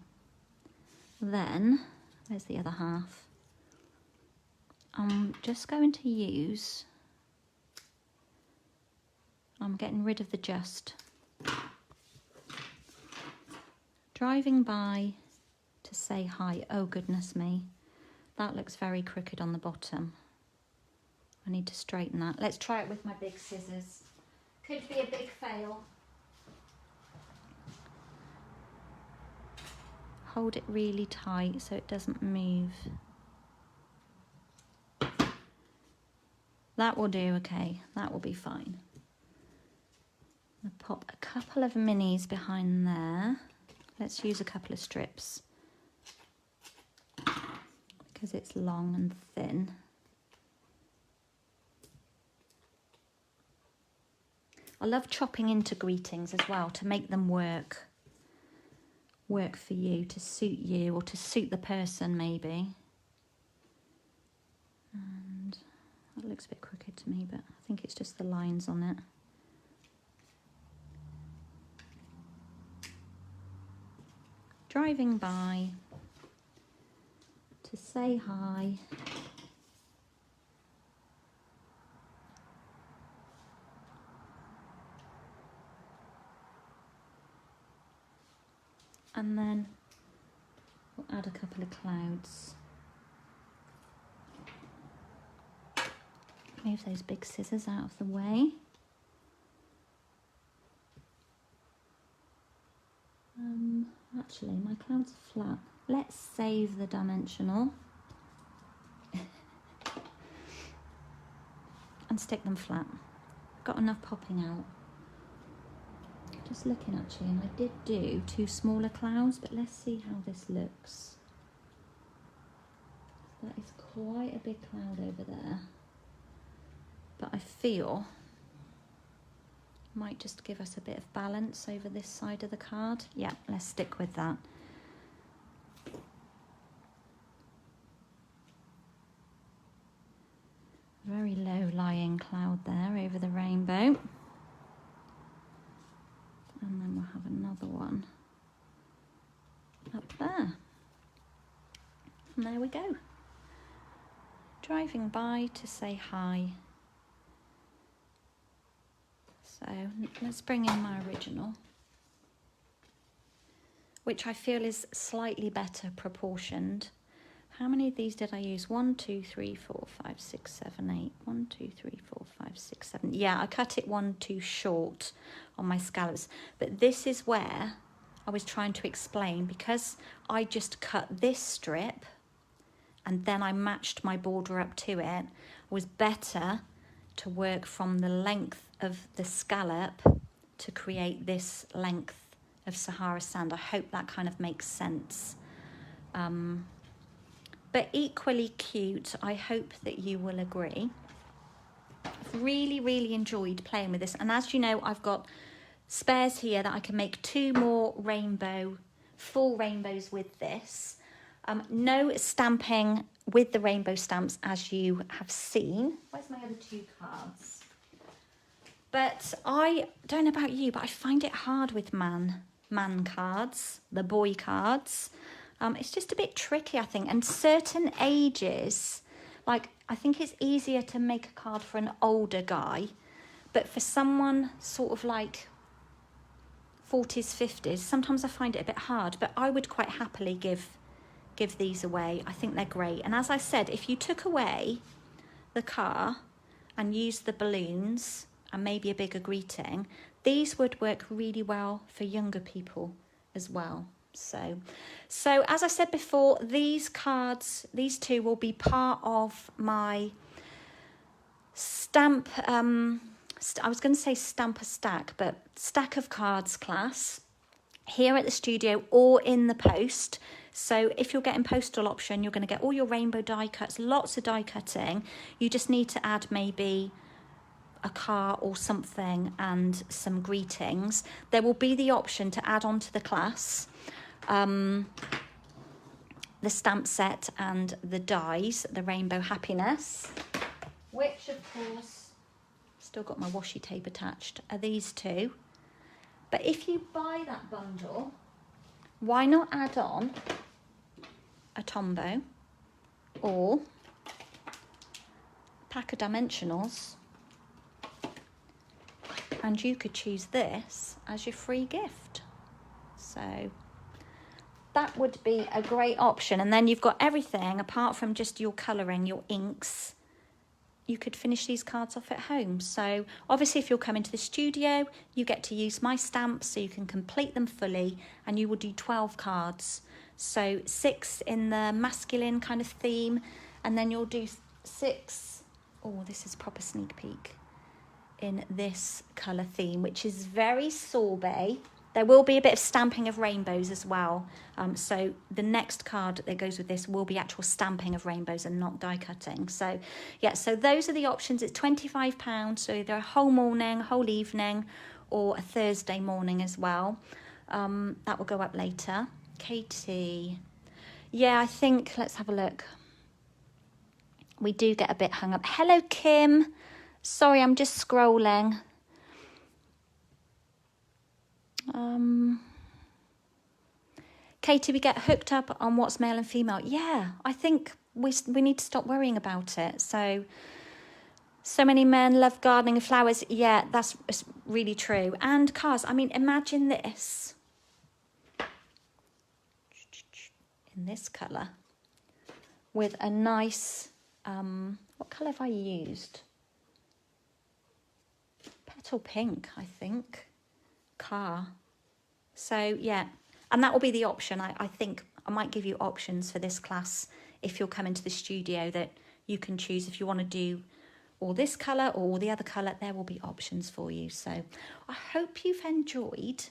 Then, there's the other half. I'm just going to use, I'm getting rid of the just. Driving by to say hi. Oh goodness me, that looks very crooked on the bottom. I need to straighten that. Let's try it with my big scissors. Could be a big fail. Hold it really tight so it doesn't move. That will do, okay, that will be fine. I'll pop a couple of minis behind there. Let's use a couple of strips. because it's long and thin. I love chopping into greetings as well to make them work for you, to suit you or to suit the person maybe. And that looks a bit crooked to me, but I think it's just the lines on it. Driving by to say hi. And then we'll add a couple of clouds. Move those big scissors out of the way. Actually, my clouds are flat. Let's save the dimensional and stick them flat. Got enough popping out. Just looking actually, and I did do 2 smaller clouds, but let's see how this looks. That is quite a big cloud over there, but I feel might just give us a bit of balance over this side of the card. Yeah, let's stick with that. Very low lying cloud there over the rainbow. And then we'll have another one up there. And there we go. Driving by to say hi. So let's bring in my original, which I feel is slightly better proportioned. How many of these did I use? 1, 2, 3, 4, 5, 6, 7, 8. 1, 2, 3, 4, 5, 6, 7. Yeah, I cut it 1 too short on my scallops. But this is where I was trying to explain, because I just cut this strip and then I matched my border up to it, it was better to work from the length of the scallop to create this length of Sahara sand. I hope that kind of makes sense. But equally cute, I hope that you will agree. I've really, really enjoyed playing with this. And as you know, I've got spares here that I can make 2 more full rainbows with this. No stamping with the rainbow stamps, as you have seen. Where's my other 2 cards? But I don't know about you, but I find it hard with man cards, the boy cards. It's just a bit tricky, I think. And certain ages, like I think it's easier to make a card for an older guy, but for someone sort of like 40s, 50s, sometimes I find it a bit hard, but I would quite happily give these away. I think they're great. And as I said, if you took away the car and used the balloons and maybe a bigger greeting, these would work really well for younger people as well. So as I said before, these cards, these 2 will be part of my stamp, I was going to say stamp a stack, but stack of cards class here at the studio or in the post. So if you're getting postal option, you're going to get all your rainbow die cuts, lots of die cutting. You just need to add maybe a car or something and some greetings. There will be the option to add on to the class the stamp set and the dies, the rainbow happiness, which of course, still got my washi tape attached, are these 2. But if you buy that bundle, why not add on a Tombow or a pack of dimensionals, and you could choose this as your free gift. So that would be a great option. And then you've got everything apart from just your colouring, your inks. You could finish these cards off at home. So obviously if you're coming to the studio, you get to use my stamps so you can complete them fully, and you will do 12 cards. So 6 in the masculine kind of theme, and then you'll do 6, oh, this is proper sneak peek, in this colour theme, which is very sorbet, There will be a bit of stamping of rainbows as well. So the next card that goes with this will be actual stamping of rainbows and not die cutting. So yeah, so those are the options. It's £25, so either a whole morning, whole evening, or a Thursday morning as well. That will go up later. Katie. Yeah, I think, let's have a look. We do get a bit hung up. Hello, Kim. Sorry, I'm just scrolling. Katie, we get hooked up on what's male and female. Yeah, I think we need to stop worrying about it. So many men love gardening and flowers. Yeah, that's really true. And cars, I mean, imagine this. In this colour. With a nice, what colour have I used? Petal pink, I think. Car. So, yeah. And that will be the option. I think I might give you options for this class if you'll come into the studio that you can choose if you want to do or this colour or the other colour. There will be options for you. So I hope you've enjoyed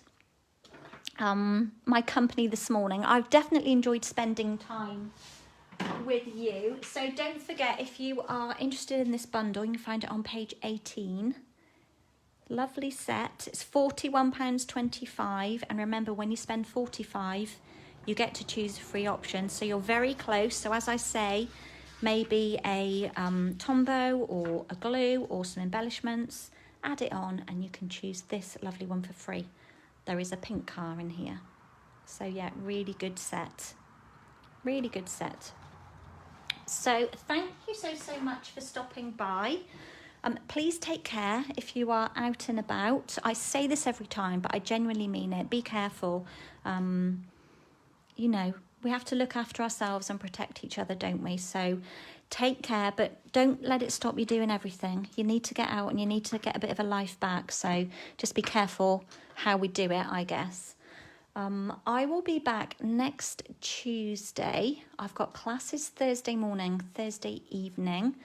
my company this morning. I've definitely enjoyed spending time with you. So don't forget, if you are interested in this bundle, you can find it on page 18. Lovely set. It's £41.25, and remember, when you spend £45 you get to choose a free option, so you're very close. So as I say, maybe a Tombow or a glue or some embellishments, add it on and you can choose this lovely one for free. There is a pink car in here, so yeah, really good set, really good set. So thank you so much for stopping by. Please take care if you are out and about. I say this every time, but I genuinely mean it. Be careful. You know, we have to look after ourselves and protect each other, don't we? So take care, but don't let it stop you doing everything. You need to get out and you need to get a bit of a life back. So just be careful how we do it, I guess. I will be back next Tuesday. I've got classes Thursday morning, Thursday evening.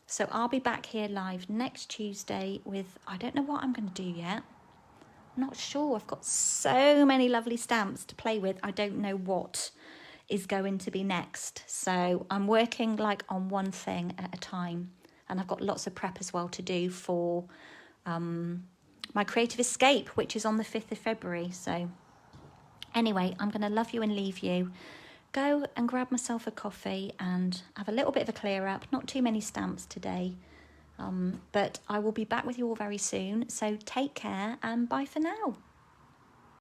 So I'll be back here live next Tuesday with, I don't know what I'm going to do yet. I'm not sure. I've got so many lovely stamps to play with. I don't know what is going to be next. So I'm working like on one thing at a time. And I've got lots of prep as well to do for my creative escape, which is on the 5th of February. So anyway, I'm going to love you and leave you. Go and grab myself a coffee and have a little bit of a clear up. Not too many stamps today. But I will be back with you all very soon. So take care and bye for now.